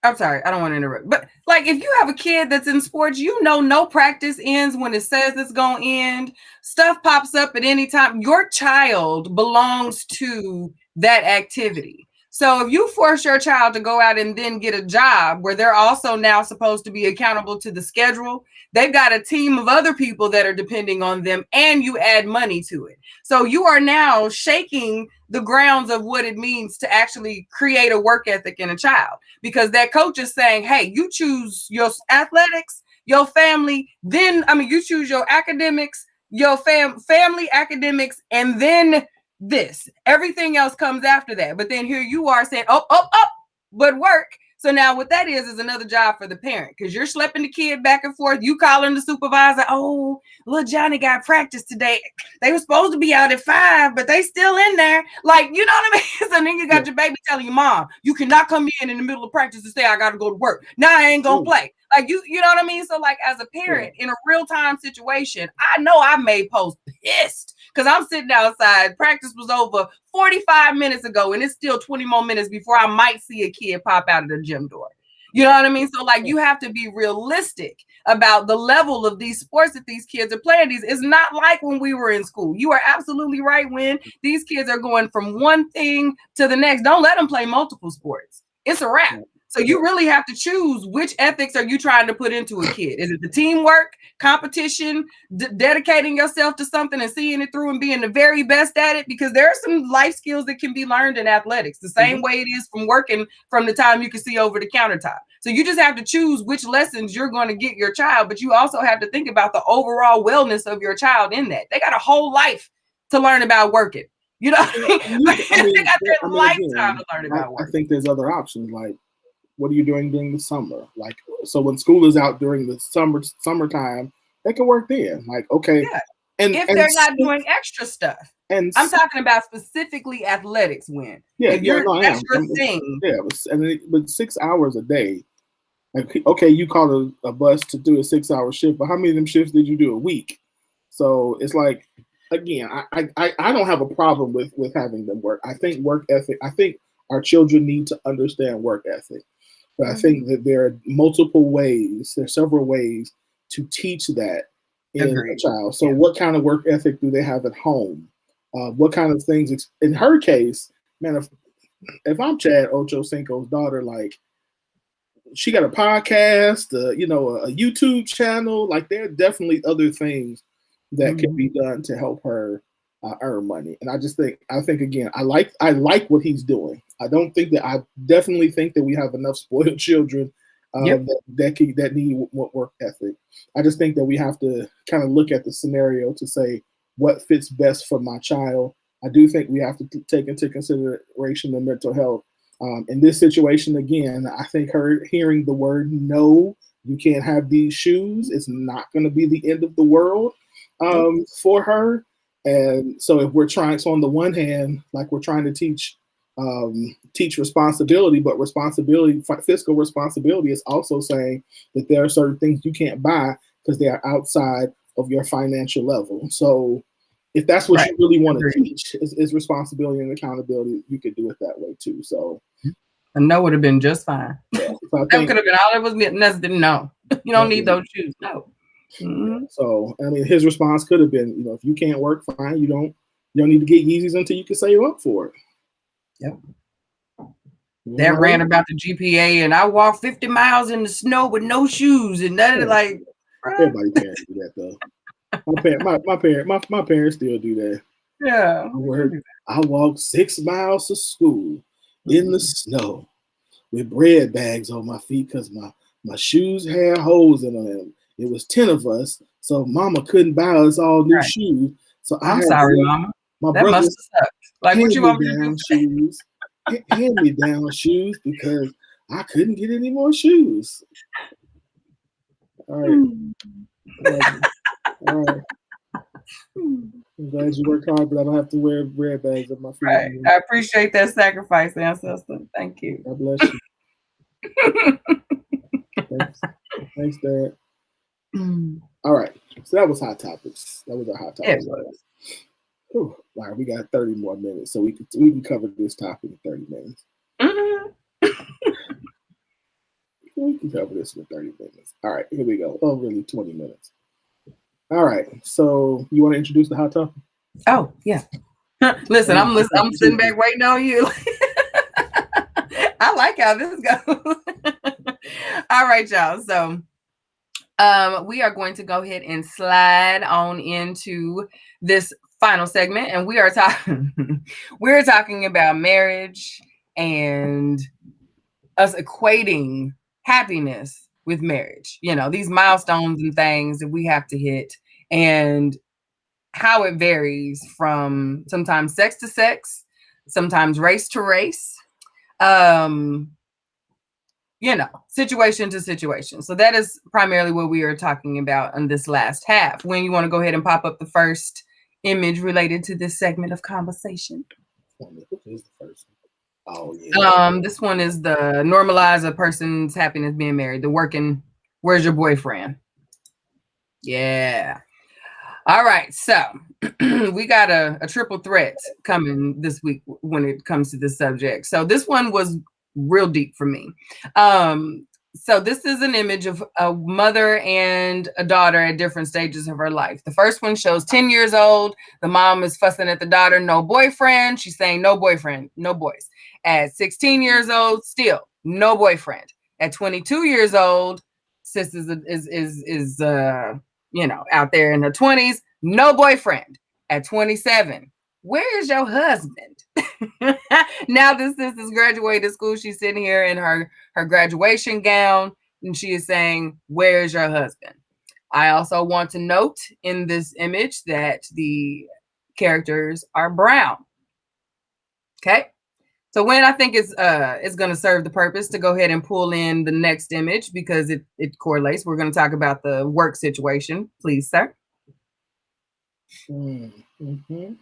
I'm sorry, I don't want to interrupt, but like if you have a kid that's in sports, no practice ends when it says it's going to end. Stuff pops up at any time. Your child belongs to that activity. So if you force your child to go out and then get a job where they're also now supposed to be accountable to the schedule, they've got a team of other people that are depending on them, and you add money to it. So you are now shaking the grounds of what it means to actually create a work ethic in a child, because that coach is saying, hey, you choose your athletics, your family, you choose your academics, your family, academics, and then this. Everything else comes after that. But then here you are saying, but work. So now what that is another job for the parent, because you're schlepping the kid back and forth. You calling the supervisor, oh, little Johnny got practice today. They were supposed to be out at 5, but they still in there. Like, you know what I mean? So then you got your baby telling you, Mom, you cannot come in the middle of practice and say, I got to go to work. Now I ain't going to play. Like, you know what I mean? So like as a parent in a real-time situation, I know I made post pissed because I'm sitting outside. Practice was over 45 minutes ago, and it's still 20 more minutes before I might see a kid pop out of the gym door. You know what I mean? So like you have to be realistic about the level of these sports that these kids are playing. It's not like when we were in school. You are absolutely right. When these kids are going from one thing to the next, don't let them play multiple sports. It's a wrap. So you really have to choose which ethics are you trying to put into a kid. Is it the teamwork, competition, dedicating yourself to something and seeing it through and being the very best at it? Because there are some life skills that can be learned in athletics, the same way it is from working from the time you can see over the countertop. So you just have to choose which lessons you're going to get your child, but you also have to think about the overall wellness of your child in that. They got a whole life to learn about working. You know, they got their lifetime to learn about working. I think there's other options, like, what are you doing during the summer? Like, so when school is out during the summertime, they can work then. Like, okay. Yeah. And they're not doing extra stuff. And I'm talking about specifically athletics when. Yeah, if you're extra thing. Yeah, but 6 hours a day. Like, okay, you called a bus to do a 6 hour shift, but how many of them shifts did you do a week? So it's like, again, I don't have a problem with having them work. I think work ethic, I think our children need to understand work ethic. But I think that there are multiple ways, there's several ways to teach that in a child. So what kind of work ethic do they have at home? What kind of things, in her case, man, if I'm Chad Ochocinco's daughter, like, she got a podcast, a YouTube channel, like, there are definitely other things that can be done to help her earn money. And I think again, I like what he's doing. I definitely think that we have enough spoiled children that need work ethic. I just think that we have to kind of look at the scenario to say what fits best for my child. I do think we have to take into consideration the mental health. In this situation, again, I think her hearing the word no, you can't have these shoes, it's not going to be the end of the world for her. And so if we're trying, so on the one hand, like, we're trying to teach responsibility, but fiscal responsibility is also saying that there are certain things you can't buy because they are outside of your financial level. So if that's what you really want to teach is responsibility and accountability, you could do it that way too. So a no would have been just fine. Yeah, that could have been all it was necessary. No, you don't need those shoes. No. Mm-hmm. So I mean, his response could have been, if you can't work, fine. You don't need to get Yeezys until you can save up for it. Yep. That ran about the GPA, and I walked 50 miles in the snow with no shoes, and that is like. Everybody parents do that though. My parents still do that. Yeah. I walked 6 miles to school in the snow with bread bags on my feet because my shoes had holes in them. It was 10 of us, so Mama couldn't buy us all new shoes. So I'm sorry, Mama. My that must have sucked. Like, what you want me to do? Hand me down shoes because I couldn't get any more shoes. All right. All right. I'm glad you worked hard, but I don't have to wear bread bags on my feet. Right. I appreciate that sacrifice, ancestor. Thank you. God bless you. Thanks, Dad. All right. So that was Hot Topics. That was our Hot Topics. All right, we got 30 more minutes, so we can cover this topic in 30 minutes. We can cover this in 30 minutes. All right, here we go. Oh, really, 20 minutes. All right, so you want to introduce the hot topic? Oh, yeah. Listen, I'm sitting back waiting on you. I like how this goes. All right, y'all. So we are going to go ahead and slide on into this final segment, and we're talking about marriage and us equating happiness with marriage. These milestones and things that we have to hit, and how it varies from sometimes sex to sex, sometimes race to race, situation to situation. So that is primarily what we are talking about in this last half. When you want to go ahead and pop up the first image related to this segment of conversation. Who's the first one? Oh, yeah. This one is the normalize a person's happiness being married. The working, where's your boyfriend? Yeah. All right. So we got a triple threat coming this week when it comes to this subject. So this one was real deep for me. So this is an image of a mother and a daughter at different stages of her life. The first one shows 10 years old. The mom is fussing at the daughter, no boyfriend. She's saying no boyfriend, no boys. At 16 years old, still no boyfriend. At 22 years old, sis is out there in her 20s, no boyfriend. At 27, where is your husband? Now this sis is graduated school. She's sitting here in her graduation gown, and she is saying, where is your husband? I also want to note in this image that the characters are brown. Okay. So when I think it's going to serve the purpose to go ahead and pull in the next image because it correlates. We're going to talk about the work situation. Please, sir. Mm-hmm.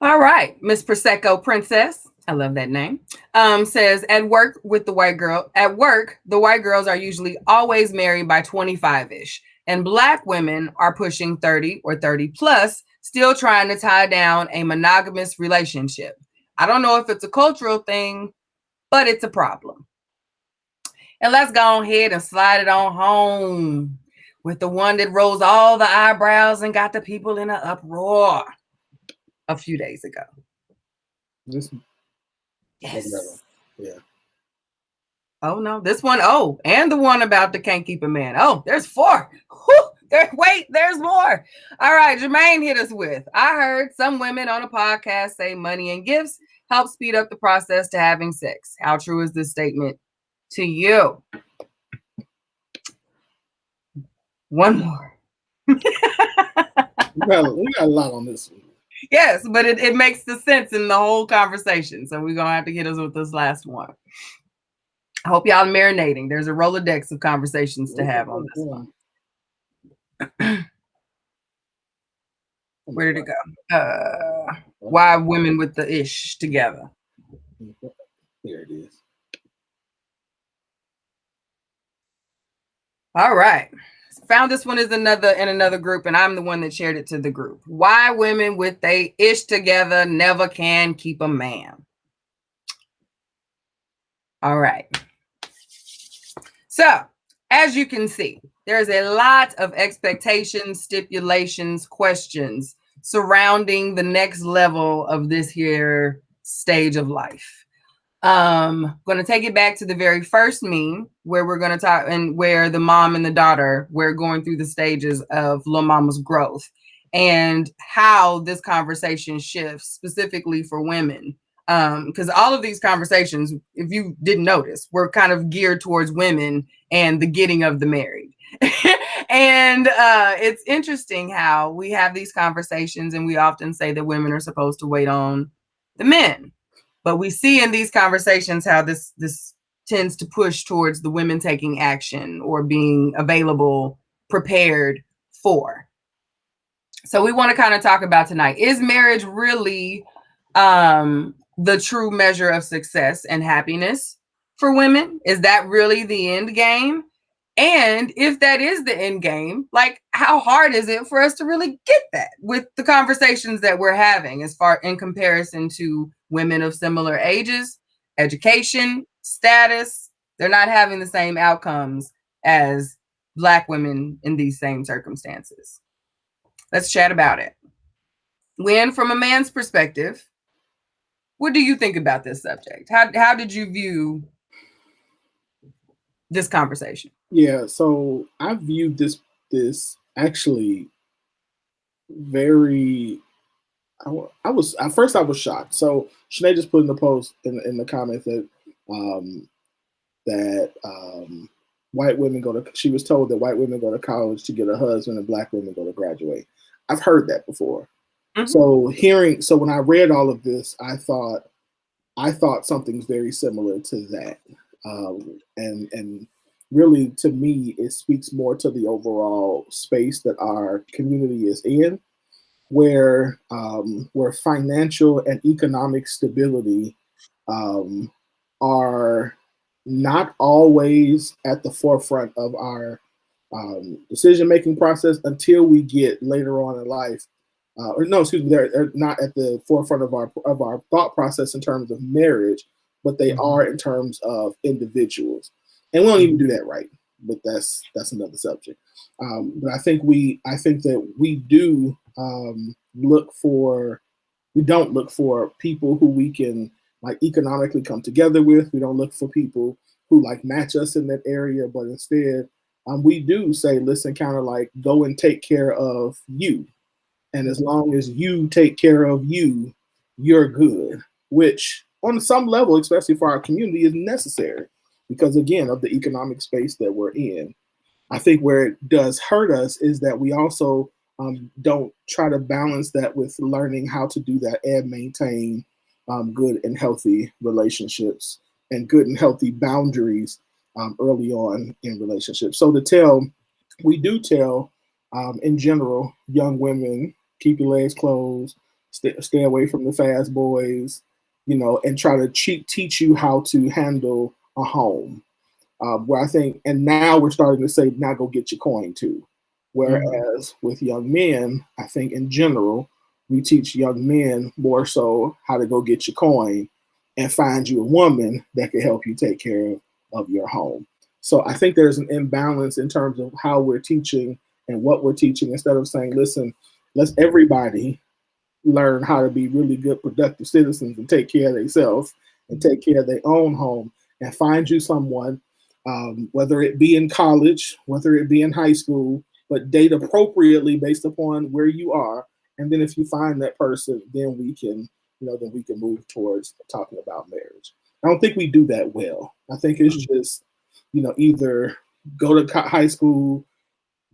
All right, Miss Prosecco Princess, I love that name, says at work, the white girls are usually always married by 25-ish, and Black women are pushing 30 or 30 plus, still trying to tie down a monogamous relationship. I don't know if it's a cultural thing, but it's a problem. And let's go ahead and slide it on home with the one that rose all the eyebrows and got the people in an uproar a few days ago. Yes. Yeah. Oh no, this one. Oh, and the one about the can't keep a man. Oh, there's 4. There's more. All right, Jermaine hit us with. I heard some women on a podcast say money and gifts help speed up the process to having sex. How true is this statement to you? One more. we got a lot on this one. Yes, but it makes the sense in the whole conversation. So we're going to have to get us with this last one. I hope y'all marinating. There's a Rolodex of conversations to have on this one. Where did it go? Why women with the ish together? There it is. All right. Found this one in another group, and I'm the one that shared it to the group. Why women with they ish together never can keep a man. All right. So, as you can see, there's a lot of expectations, stipulations, questions surrounding the next level of this here stage of life. Going to take it back to the very first meme where we're going to talk and where the mom and the daughter were going through the stages of Lil Mama's growth and how this conversation shifts specifically for women. Because all of these conversations, if you didn't notice, were kind of geared towards women and the getting of the married. And it's interesting how we have these conversations and we often say that women are supposed to wait on the men. But we see in these conversations how this tends to push towards the women taking action or being available, prepared for. So we want to kind of talk about tonight, is marriage really the true measure of success and happiness for women? Is that really the end game? And if that is the end game, like how hard is it for us to really get that with the conversations that we're having as far in comparison to women of similar ages, education, status? They're not having the same outcomes as Black women in these same circumstances. Let's chat about it. Wynn, from a man's perspective, what do you think about this subject? How did you view this conversation? Yeah, so I viewed this actually very. I was at first I was shocked. So Sinead just put in the post in the comments that white women go to. She was told that white women go to college to get a husband and Black women go to graduate. I've heard that before. Mm-hmm. So when I read all of this, I thought something very similar to that, and really to me it speaks more to the overall space that our community is in, where financial and economic stability are not always at the forefront of our decision-making process until we get later on in life. They're not at the forefront of our thought process in terms of marriage, but they are in terms of individuals. And we don't even do that right, but that's another subject. But I think that we do look for we don't look for people who we can like economically come together with. We don't look for people who like match us in that area, but instead we do say, listen, kind of like go and take care of you. And as long as you take care of you, you're good, which on some level, especially for our community, is necessary because, again, of the economic space that we're in. I think where it does hurt us is that we also don't try to balance that with learning how to do that and maintain good and healthy relationships and good and healthy boundaries early on in relationships. So we do tell, in general, young women, keep your legs closed, stay away from the fast boys, and try to teach you how to handle a home. Where I think, and now we're starting to say, now go get your coin too. Whereas with young men, I think in general, we teach young men more so how to go get your coin and find you a woman that can help you take care of your home. So I think there's an imbalance in terms of how we're teaching and what we're teaching, instead of saying, listen, let's everybody learn how to be really good, productive citizens and take care of themselves and take care of their own home and find you someone, whether it be in college, whether it be in high school, but date appropriately based upon where you are. And then if you find that person, then we can move towards talking about marriage. I don't think we do that well. I think it's just, either go to high school,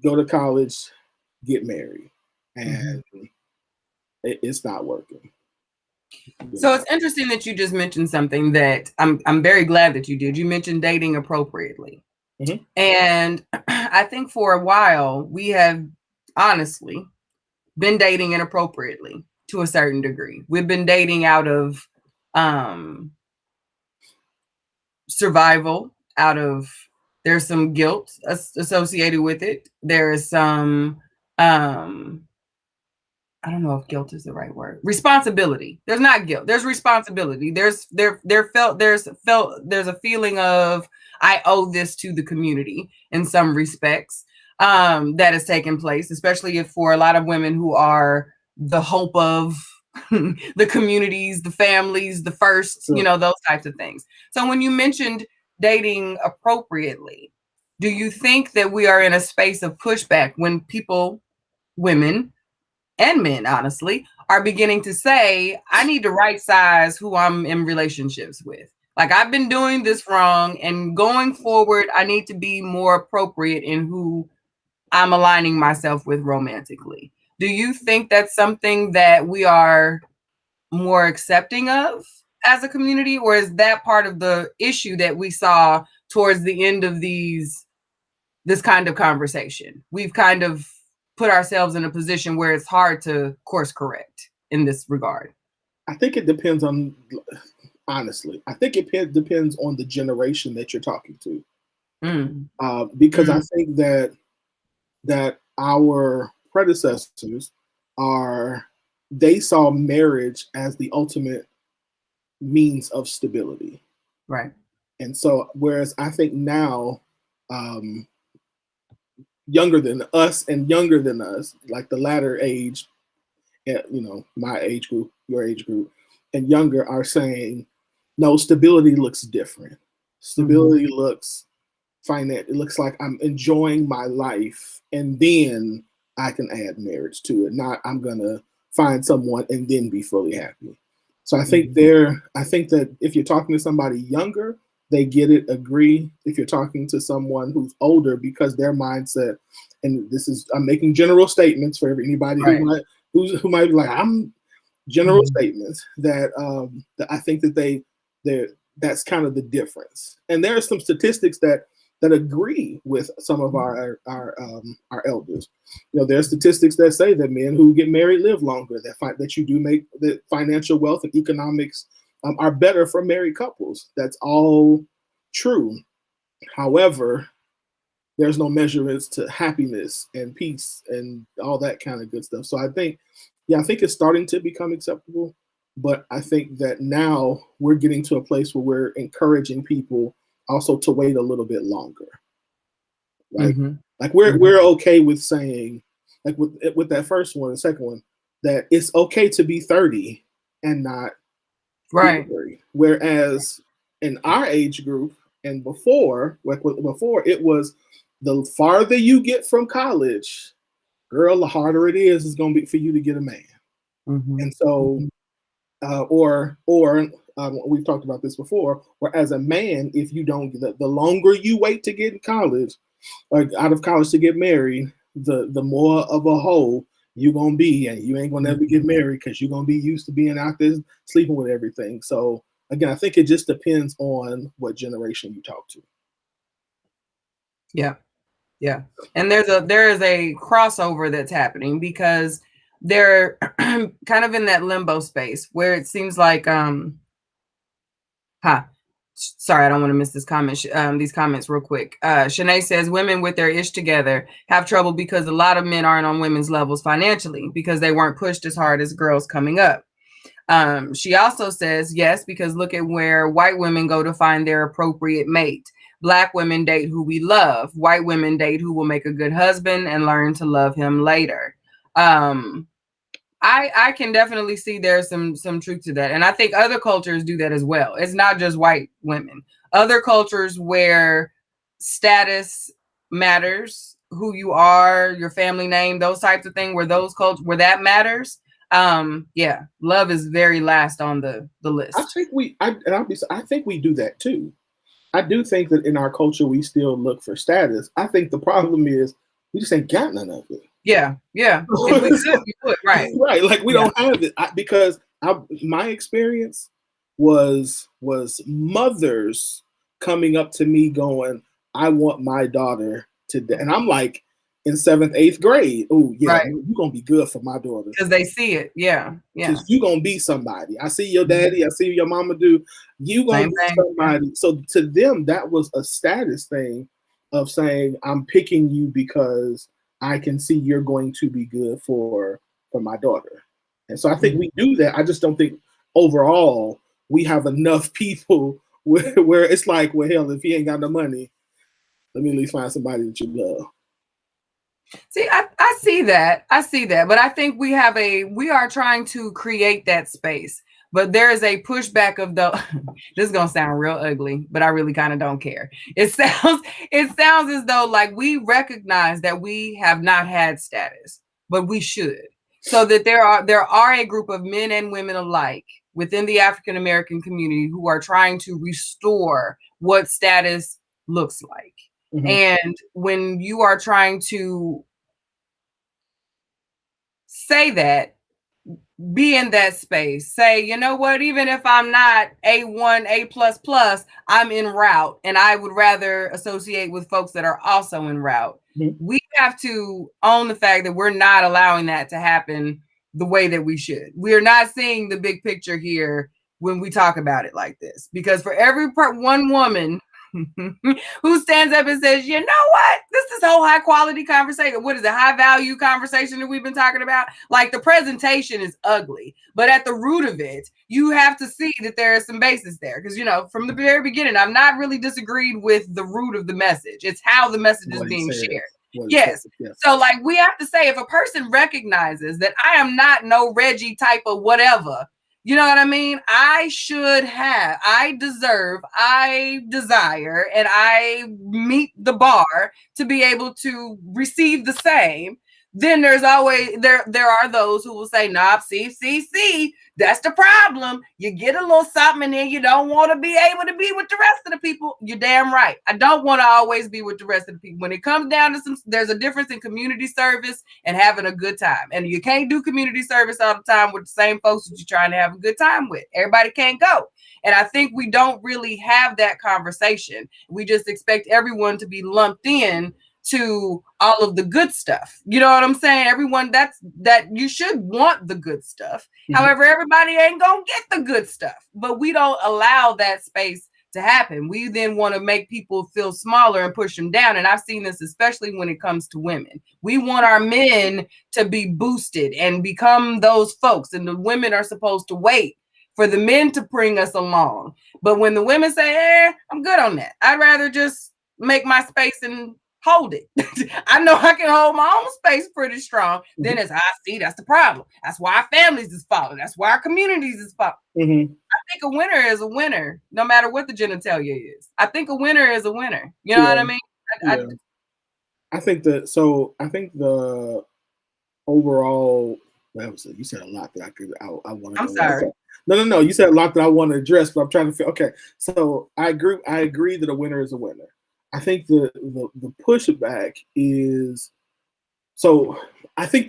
go to college, get married. And it's not working. So it's interesting that you just mentioned something that I'm very glad that you did. You mentioned dating appropriately. And I think for a while we have honestly been dating inappropriately to a certain degree. We've been dating out of survival, there's some guilt associated with it. There's some I don't know if guilt is the right word. Responsibility. There's not guilt. There's responsibility. There's a feeling of I owe this to the community in some respects that has taken place, especially if for a lot of women who are the hope of the communities, the families, the first, those types of things. So when you mentioned dating appropriately, do you think that we are in a space of pushback when people, women, and men, honestly, are beginning to say, I need to right size who I'm in relationships with. Like, I've been doing this wrong, and going forward, I need to be more appropriate in who I'm aligning myself with romantically. Do you think that's something that we are more accepting of as a community, or is that part of the issue that we saw towards the end of this kind of conversation? We've kind of put ourselves in a position where it's hard to course correct in this regard. I think it depends on, honestly, I think it depends on the generation that you're talking to. Because I think that our predecessors they saw marriage as the ultimate means of stability. Right. And so, whereas I think now, younger than us, like the latter age, my age group, your age group, and younger are saying, no, stability looks different. Stability looks finite. It looks like I'm enjoying my life, and then I can add marriage to it. Not I'm gonna find someone and then be fully happy. So I think that if you're talking to somebody younger, they get it, agree. If you're talking to someone who's older, because their mindset, and I'm making general statements for anybody who might be like, I'm general statements that I think that that's kind of the difference. And there are some statistics that agree with some of our elders. There are statistics that say that men who get married live longer, that you do make the financial wealth and economics are better for married couples. That's all true. However, there's no measurements to happiness and peace and all that kind of good stuff. So I think it's starting to become acceptable, but I think that now we're getting to a place where we're encouraging people also to wait a little bit longer. Right? Like we're okay with saying, like with that first one, the second one, that it's okay to be 30 and not Right. married. Whereas in our age group and before, before it was the farther you get from college, girl, the harder it is going to be for you to get a man. Mhm. And so, we've talked about this before, or as a man, if you don't, the longer you wait to get in college or out of college to get married, the more of a hoe you're going to be, and you ain't going to ever get married because you're going to be used to being out there sleeping with everything. So again, I think it just depends on what generation you talk to. Yeah. Yeah. And there is a crossover that's happening because they're kind of in that limbo space where it seems like sorry, I don't want to miss this comment. These comments real quick. Shanae says women with their ish together have trouble because a lot of men aren't on women's levels financially because they weren't pushed as hard as girls coming up. She also says yes, because look at where white women go to find their appropriate mate. Black women date who we love. White women date who will make a good husband and learn to love him later. I can definitely see there's some truth to that. And I think other cultures do that as well. It's not just white women. Other cultures where status matters, who you are, your family name, those types of things, where those cultures where that matters. Yeah, love is very last on the list. I think I think we do that too. I do think that in our culture we still look for status. I think the problem is we just ain't got none of it. Yeah. If we could, we would, right. Right. Like we don't have it because my experience was mothers coming up to me going, I want my daughter to, and I'm like in 7th, 8th grade. Oh yeah, right. You're gonna be good for my daughter because they see it. Yeah. You're gonna be somebody. I see your daddy. I see your mama do. You gonna be somebody. So to them, that was a status thing of saying, I'm picking you because I can see you're going to be good for my daughter. And so I think we do that. I just don't think overall we have enough people where it's like, well, hell, if he ain't got no money, let me at least find somebody that you love. See, I see that. But I think we are trying to create that space. But there is a pushback of this is gonna sound real ugly, but I really kind of don't care. It sounds as though like we recognize that we have not had status, but we should. So that there are a group of men and women alike within the African American community who are trying to restore what status looks like. Mm-hmm. And when you are trying to say that, be in that space, say, you know what, even if I'm not A1, A++, I'm en route and I would rather associate with folks that are also en route. Mm-hmm. We have to own the fact that we're not allowing that to happen the way that we should. We're not seeing the big picture here when we talk about it like this, because for every one woman who stands up and says, you know what, this is whole high quality conversation. What is it? High value conversation that we've been talking about. Like the presentation is ugly, but at the root of it, you have to see that there is some basis there. Because, you know, from the very beginning, I've not really disagreed with the root of the message. It's how the message is being shared. Yes. So like we have to say, if a person recognizes that I am not no Reggie type of whatever, you know what I mean? I should have, I deserve, I desire, and I meet the bar to be able to receive the same. Then there's always, there are those who will say, nah, see, that's the problem. You get a little something and then you don't want to be able to be with the rest of the people. You're damn right. I don't want to always be with the rest of the people. When it comes down to there's a difference in community service and having a good time. And you can't do community service all the time with the same folks that you're trying to have a good time with. Everybody can't go. And I think we don't really have that conversation. We just expect everyone to be lumped in to all of the good stuff. You know what I'm saying? Everyone that you should want the good stuff. Mm-hmm. However, everybody ain't gonna get the good stuff, but we don't allow that space to happen. We then want to make people feel smaller and push them down. And I've seen this, especially when it comes to women. We want our men to be boosted and become those folks. And the women are supposed to wait for the men to bring us along. But when the women say, I'm good on that. I'd rather just make my space and hold it. I know I can hold my own space pretty strong. Then as I see, that's the problem. That's why our families is falling. That's why our communities is falling. I think a winner is a winner, no matter what the genitalia is. I think a winner is a winner. You know what I mean? I think that. So I think the overall. You said a lot that I want to. I'm sorry. No. You said a lot that I want to address, but I'm trying to feel. Okay, so I agree that a winner is a winner. I think the pushback is. So I think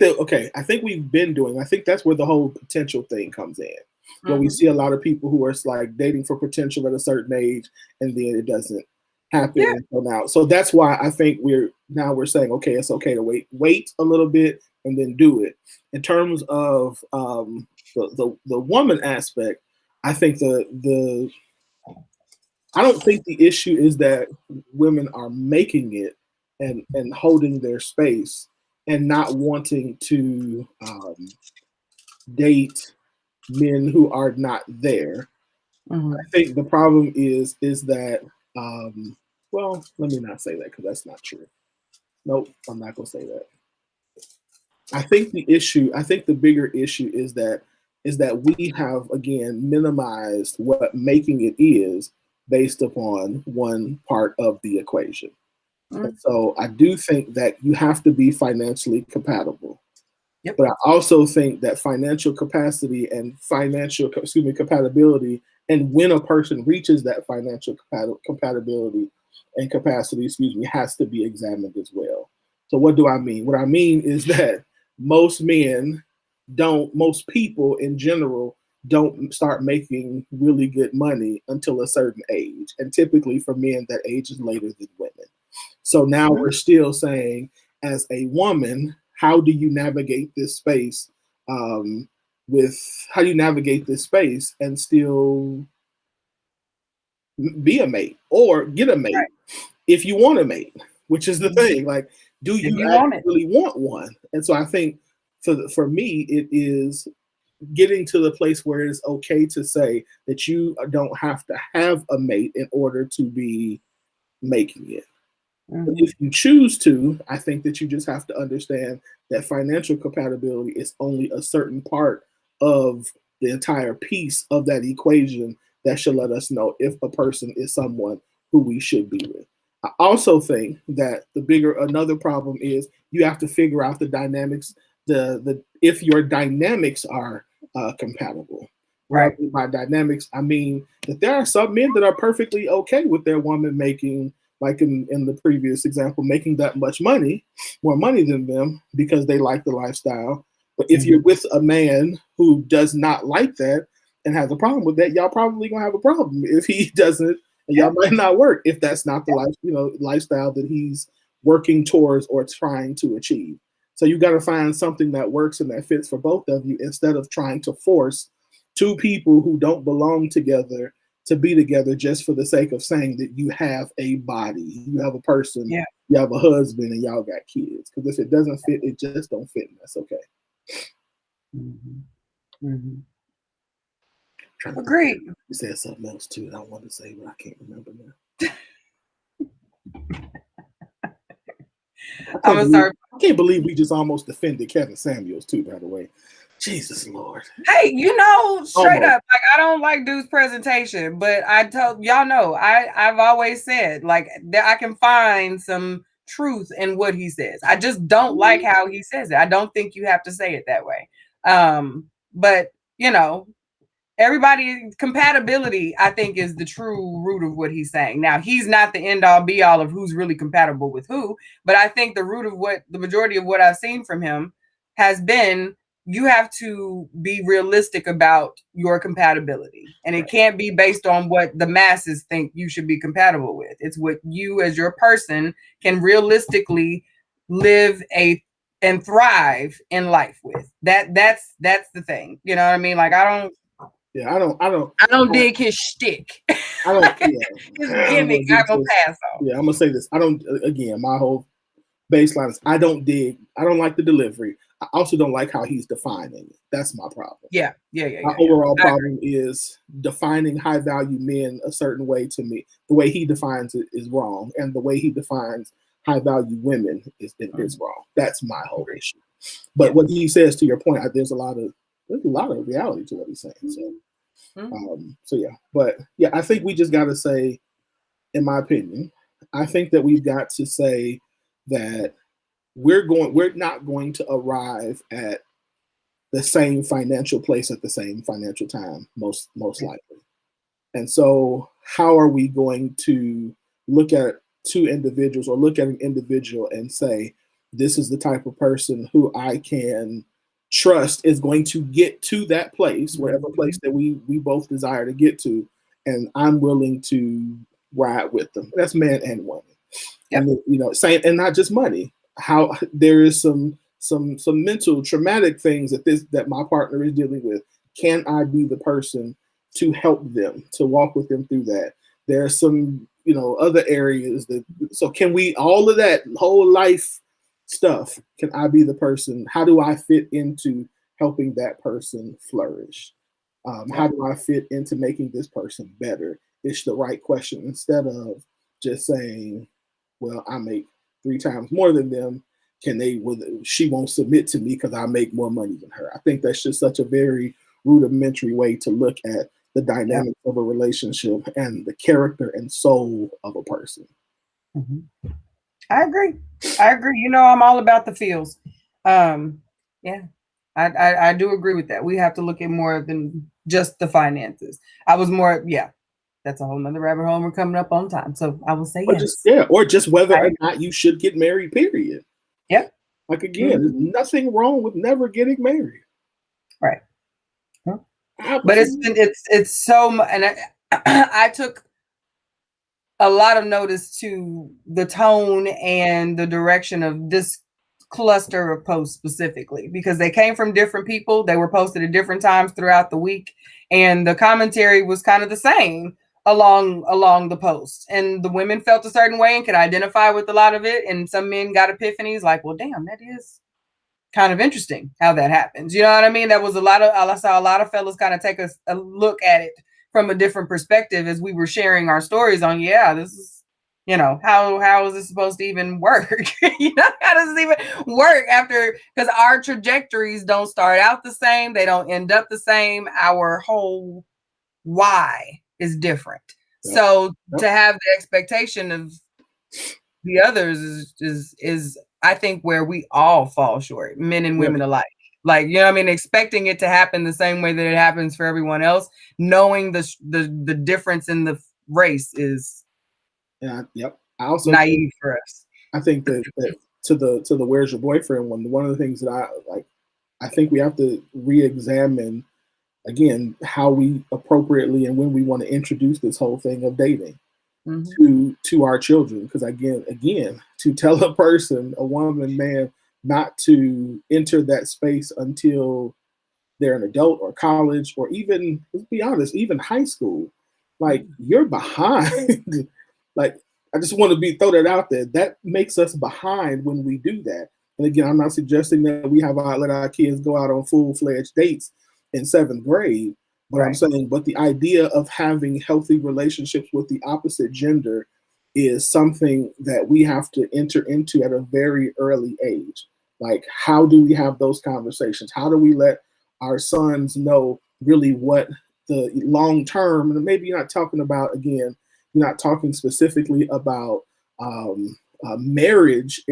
we've been doing. I think that's where the whole potential thing comes in. Where we see a lot of people who are like dating for potential at a certain age, and then it doesn't happen until now. So that's why I think we're saying, okay, it's okay to wait a little bit and then do it. In terms of the woman aspect, I think I don't think the issue is that women are making it and holding their space and not wanting to date men who are not there. I think the problem is that well, let me not say that because that's not true. Nope, I'm not gonna say that. I think the bigger issue is that we have again minimized what making it is based upon one part of the equation. And so I do think that you have to be financially compatible. But I also think that financial capacity and compatibility, and when a person reaches that financial compatibility and capacity, has to be examined as well. So what do I mean? What I mean is that most people in general don't start making really good money until a certain age. And typically for men, that age is later than women. So now we're still saying, as a woman, how do you navigate this space and still be a mate or get a mate if you want a mate, which is the thing. Like, do you really want one? And so I think for me, it is getting to the place where it is okay to say that you don't have to have a mate in order to be making it. But if you choose to, I think that you just have to understand that financial compatibility is only a certain part of the entire piece of that equation that should let us know if a person is someone who we should be with. I also think that another problem is you have to figure out the dynamics, if your dynamics are compatible. Right. By dynamics, I mean that there are some men that are perfectly okay with their woman making, like in the previous example, making that much money, more money than them because they like the lifestyle. But if you're with a man who does not like that and has a problem with that, y'all probably gonna have a problem if he doesn't, and y'all might not work if that's not the lifestyle that he's working towards or trying to achieve. So you got to find something that works and that fits for both of you instead of trying to force two people who don't belong together to be together just for the sake of saying that you have a body, you have a person, you have a husband, and y'all got kids. Because if it doesn't fit, it just don't fit, and that's okay. Agreed. You said something else too that I wanted to say, but I can't remember now. I can't believe we just almost defended Kevin Samuels too, by the way. Jesus Lord. Hey, straight up, like, I don't like dude's presentation, but I told y'all know I've always said, like, that I can find some truth in what he says. I just don't like how he says it. I don't think you have to say it that way. But everybody, compatibility, I think, is the true root of what he's saying. Now, he's not the end all be all of who's really compatible with who, but I think the root of what the majority of what I've seen from him has been, you have to be realistic about your compatibility. And it can't be based on what the masses think you should be compatible with. It's what you as your person can realistically live and thrive in life with. That's the thing. You know what I mean? Like, I don't dig his shtick. His gimmick, I'm gonna pass on. Yeah, I'm gonna say this. My whole baseline is I don't like the delivery. I also don't like how he's defining it. That's my problem. Yeah. My overall problem is defining high value men a certain way. To me, the way he defines it is wrong, and the way he defines high value women is wrong. That's my whole issue. But what he says, to your point, there's a lot of reality to what he's saying. So yeah, but yeah, I think we just got to say, in my opinion, I think that we've got to say that we're not going to arrive at the same financial place at the same financial time, most likely. And so how are we going to look at two individuals or look at an individual and say, this is the type of person who I can trust is going to get to that place, wherever place that we both desire to get to, and I'm willing to ride with them. That's man and woman. Yep. And saying, and not just money. How there is some mental traumatic things that my partner is dealing with. Can I be the person to help them, to walk with them through that? There are some other areas so can we, all of that whole life stuff, can I be the person? How do I fit into helping that person flourish? How do I fit into making this person better? It's the right question, instead of just saying, well, I make 3 times more than them. She won't submit to me because I make more money than her. I think that's just such a very rudimentary way to look at the dynamics of a relationship and the character and soul of a person. Mm-hmm. I agree. I'm all about the feels. I do agree with that. We have to look at more than just the finances. I was more, that's a whole nother rabbit hole. We're coming up on time. So I will say yes. Or just whether or not you should get married, period. Yep. Like, again, there's nothing wrong with never getting married. Right. But it's so much, and I took a lot of notice to the tone and the direction of this cluster of posts specifically, because they came from different people. They were posted at different times throughout the week, and the commentary was kind of the same along the post. And the women felt a certain way and could identify with a lot of it. And some men got epiphanies like, well, damn, that is kind of interesting how that happens. You know what I mean? That was I saw a lot of fellas kind of take a look at it from a different perspective as we were sharing our stories on, this is, how is this supposed to even work? How does this even work because our trajectories don't start out the same. They don't end up the same. Our whole why is different. Yep. So to have the expectation of the others is I think where we all fall short, men and women alike. Like, expecting it to happen the same way that it happens for everyone else, knowing the difference in the race is I also naive for us. I think that to the where's your boyfriend one of the things that I think we have to re-examine again how we appropriately and when we want to introduce this whole thing of dating to our children, because again to tell a person, a woman, man, not to enter that space until they're an adult or college or even, let's be honest, even high school, like, you're behind. Like, I just want to throw that out there. That makes us behind when we do that. And again, I'm not suggesting that we let our kids go out on full-fledged dates in 7th grade, but I'm saying, but the idea of having healthy relationships with the opposite gender is something that we have to enter into at a very early age. Like, how do we have those conversations? How do we let our sons know really what the long term, and maybe you're not talking about, again, you're not talking specifically about marriage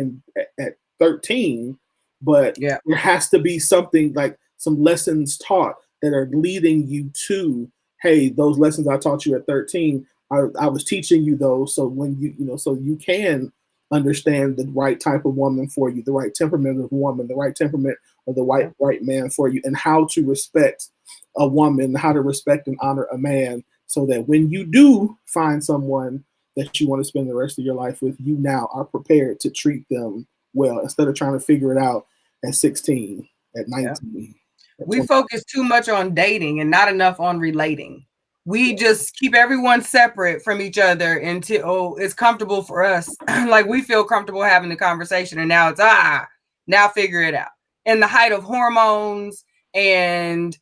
at 13, but there has to be something like some lessons taught that are leading you to, hey, those lessons I taught you at 13, I was teaching you those, so when so you can understand the right type of woman for you, the right temperament of woman, the right temperament of the right man for you, and how to respect a woman, how to respect and honor a man, so that when you do find someone that you want to spend the rest of your life with, you now are prepared to treat them well, instead of trying to figure it out at 16, at 19. We focus too much on dating and not enough on relating. We just keep everyone separate from each other until it's comfortable for us. Like, we feel comfortable having the conversation, and now it's now figure it out. In the height of hormones and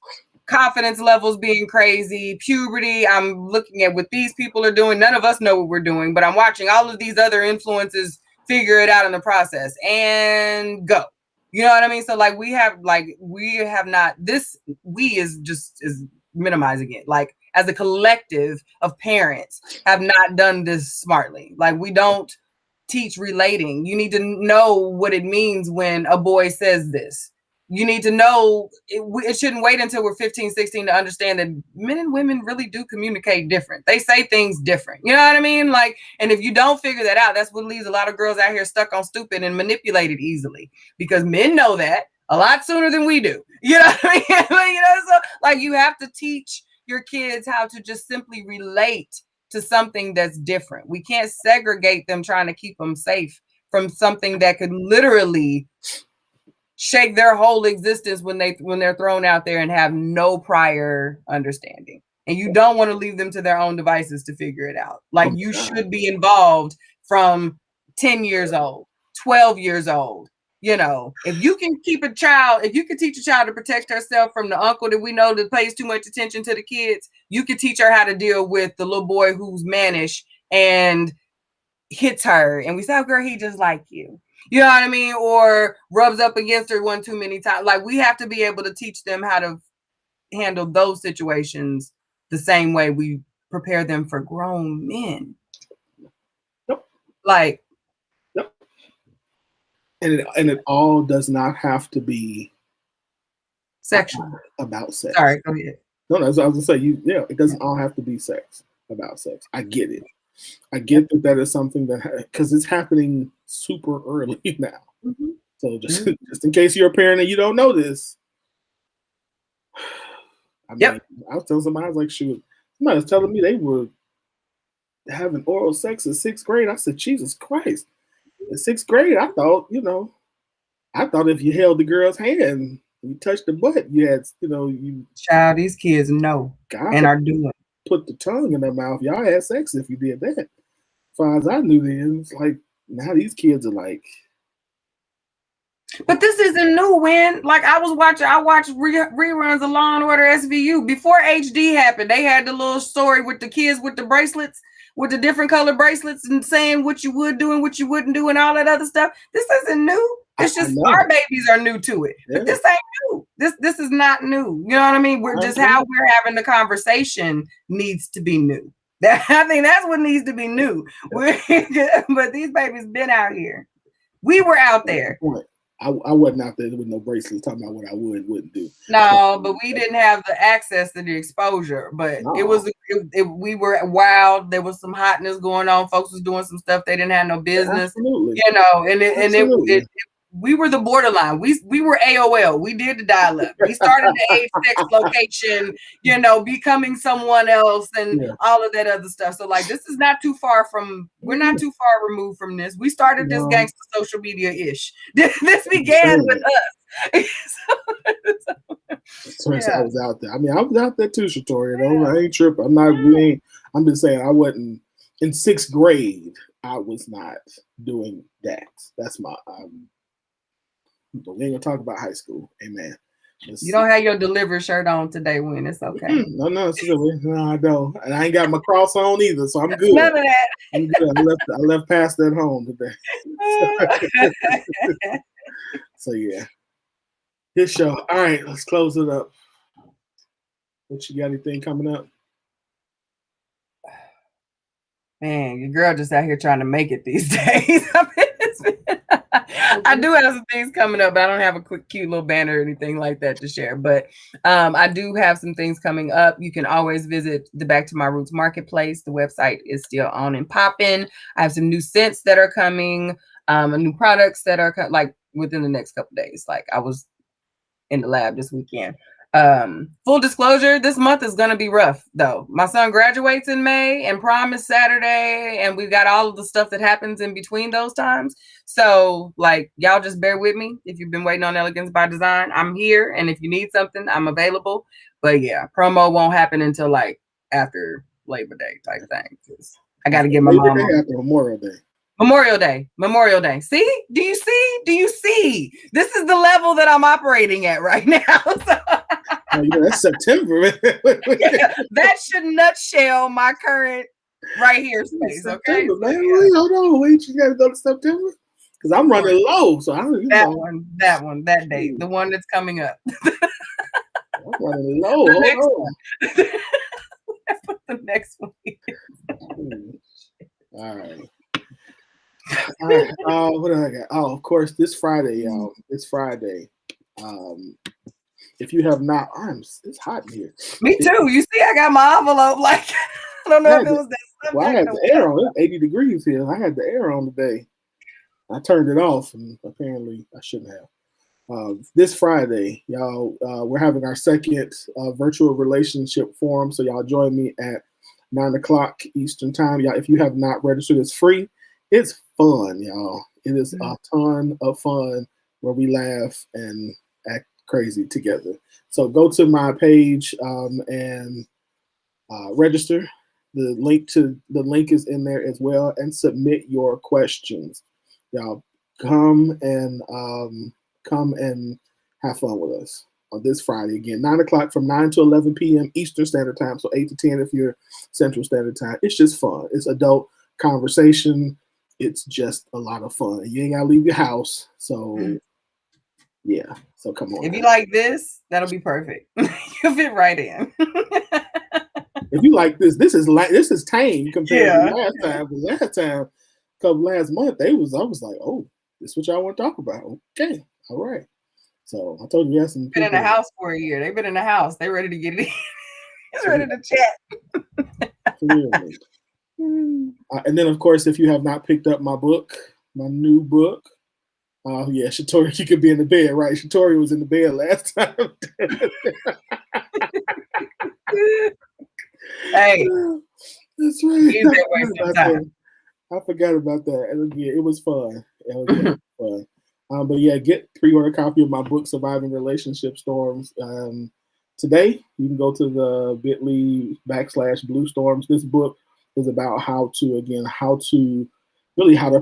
confidence levels being crazy, puberty, I'm looking at what these people are doing. None of us know what we're doing, but I'm watching all of these other influences figure it out in the process and go. You know what I mean? So like we have not, this we is minimizing it. Like as a collective of parents have not done this smartly. Like we don't teach relating. You need to know what it means when a boy says this. You need to know it shouldn't wait until we're 15, 16 to understand that men and women really do communicate different. They say things different. You know what I mean? Like, and if you don't figure that out, that's what leaves a lot of girls out here stuck on stupid and manipulated easily, because men know that a lot sooner than we do. You know what I mean? You know, so like you have to teach your kids how to just simply relate to something that's different. We can't segregate them trying to keep them safe from something that could literally shake their whole existence when they're thrown out there and have no prior understanding. And you don't want to leave them to their own devices to figure it out. Like you should be involved from 10 years old, 12 years old. You know, if you can teach a child to protect herself from the uncle that we know that pays too much attention to the kids, you can teach her how to deal with the little boy who's mannish and hits her. And we say, oh, girl, he just like you. You know what I mean? Or rubs up against her one too many times. Like we have to be able to teach them how to handle those situations the same way we prepare them for grown men. Yep. Like, yep. And it all does not have to be sexual. About sex. Sorry, go ahead. No, I was gonna say it doesn't all have to be about sex. I get it. I get that is something that, because it's happening super early now. Mm-hmm. So just in case you're a parent and you don't know this, I mean, I was telling somebody, I was like, shoot, somebody was telling me they were having oral sex in 6th grade. I said, Jesus Christ. In 6th grade, I thought if you held the girl's hand, you touched the butt, you had, Child, these kids know and are doing. Put the tongue in their mouth. Y'all had sex if you did that. As far as I knew then, it's like now these kids are like. But this isn't new. When like I watched reruns of Law and Order SVU before HD happened. They had the little story with the kids with the bracelets, with the different color bracelets, and saying what you would do and what you wouldn't do and all that other stuff. This isn't new. It's just our babies are new to it. Yeah. But this ain't new. This is not new. You know what I mean? We're just how we're having the conversation needs to be new. I think that's what needs to be new. But these babies been out here. We were out there. I wasn't out there with no bracelets talking about what I would and wouldn't do. No, but we didn't have the access to the exposure. But we were wild. There was some hotness going on. Folks was doing some stuff they didn't have no business. Absolutely. You know, and we were the borderline. We were AOL. We did the dial-up. We started the age, sex, location, becoming someone else and all of that other stuff. So like, this is not too far from, we're not too far removed from this. We started this gangster social media-ish. This began with us. I was out there. I mean, I was out there too, Shatori. I ain't tripping. I'm just saying I wasn't in 6th grade. I was not doing that. That's my but we ain't gonna talk about high school. Amen. You don't have your delivery shirt on today, Win. It's okay. No, I don't. And I ain't got my cross on either, so I'm good. None of that. I'm good. I left past at home today. So yeah. Good show. All right, let's close it up. What you got anything coming up? Man, your girl just out here trying to make it these days. I do have some things coming up, but I don't have a cute little banner or anything like that to share. But I do have some things coming up. You can always visit the Back to My Roots Marketplace. The website is still on and popping. I have some new scents that are coming, new products that are like within the next couple of days. Like I was in the lab this weekend. Full disclosure, this month is going to be rough though. My son graduates in May and prom is Saturday, and we've got all of the stuff that happens in between those times. So like, y'all just bear with me. If you've been waiting on Elegance by Design, I'm here. And if you need something, I'm available. But yeah, promo won't happen until like after Labor Day type thing. I got to get my mom after Memorial Day. Memorial Day. See? Do you see? This is the level that I'm operating at right now. So. That's September. That should nutshell my current right here space. Okay, September, man. Wait, hold on. Wait, you got to go to September because I'm running low. So I don't even that know. that date, the one that's coming up. I'm running low. The next Hold one. That's what the next one is. on. All right. All right. What do I got? Oh, of course, this Friday, y'all. It's Friday. If you have not, it's hot in here. Me too. You see, I got my envelope. Like, I don't know if it was that subject. Well, I had or the air on. It's 80 degrees here. I had the air on today. I turned it off, and apparently I shouldn't have. This Friday, y'all, we're having our second virtual relationship forum. So y'all join me at 9:00 Eastern time. Y'all, if you have not registered, it's free. It's fun, y'all. It is a ton of fun where we laugh and act crazy together. So go to my page and register. The link is in there as well, and submit your questions. Y'all come and have fun with us on this Friday. Again, 9:00 from 9 to 11 p.m. Eastern Standard Time. So 8 to 10 if you're Central Standard Time. It's just fun. It's adult conversation. It's just a lot of fun. You ain't gotta leave your house. So yeah. So come on. If you like this, that'll be perfect. You'll fit right in. If you like this is tame compared to last time. The last month, I was like, oh, this is what y'all want to talk about. Okay, all right. So I told you, yes, some been in the house for a year. They've been in the house. They're ready to get it in. It's ready to chat. Clearly. And then, of course, if you have not picked up my new book, yeah, Shatori, you could be in the bed, right? Shatori was in the bed last time. Hey, that's right. he's that way sometimes. I forgot about that. And yeah, it was fun. It was fun. But yeah, pre-order a copy of my book, Surviving Relationship Storms. Today, you can go to the bit.ly/Blue Storms. This book is about how to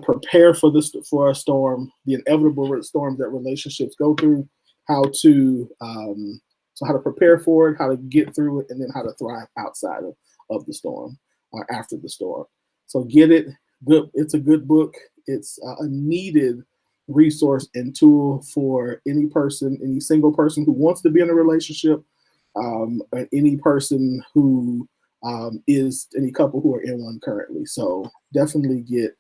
prepare for a storm, the inevitable storms that relationships go through, how to prepare for it, how to get through it, and then how to thrive outside of the storm or after the storm. So get it. Good. It's a good book. It's a needed resource and tool for any single person who wants to be in a relationship, any person who is any couple who are in one currently. So definitely get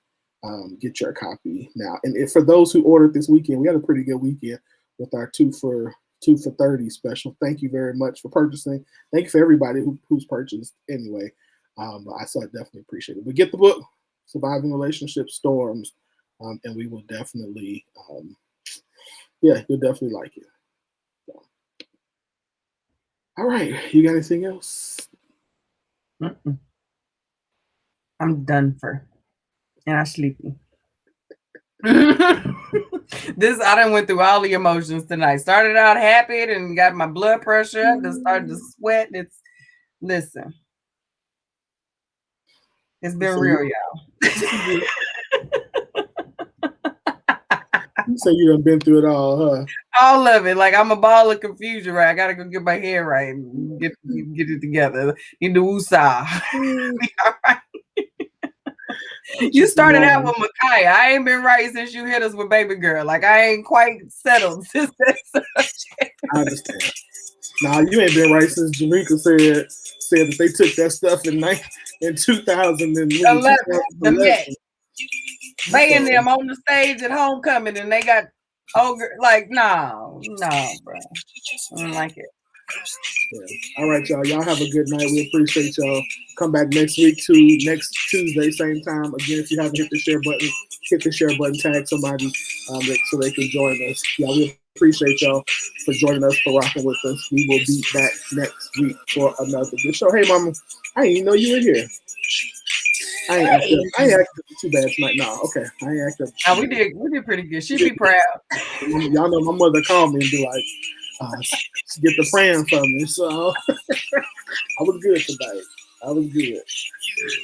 your copy now. And for those who ordered this weekend, we had a pretty good weekend with our 2 for 30 special. Thank you very much for purchasing. Thank you for everybody who's purchased anyway. I definitely appreciate it. But get the book, Surviving Relationship Storms, and we will definitely, you'll definitely like it. So. All right, you got anything else? Mm-mm. I'm done for, and I'm sleepy. I done went through all the emotions tonight. Started out happy and got my blood pressure up, then started to sweat. Listen, it's been real, y'all. You say you done been through it all, huh? All of it. Like I'm a ball of confusion, right? I gotta go get my hair right and get it together. In the woosah. All right. You started out with Micaiah. I ain't been right since you hit us with baby girl. Like I ain't quite settled since that subject. I understand. Nah, you ain't been right since Jamaica said that they took that stuff in 2011. The Met. They and them on the stage at homecoming and they got like no, bro. I don't like it. Yeah. All right, y'all. Y'all have a good night. We appreciate y'all. Come back next Tuesday, same time. Again, if you haven't hit the share button, tag somebody so they can join us. Yeah, we appreciate y'all for joining us, for rocking with us. We will be back next week for another good show. Hey, mama, I didn't even know you were here. I ain't acted too bad tonight. No, okay. I ain't acted. No, we did pretty good. She'd be proud. Y'all know my mother called me and be like, get the praying for me. So I was good tonight. I was good.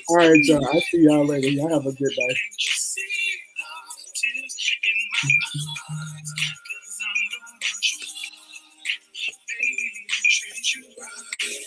All right, y'all. I'll see y'all later. Y'all have a good day.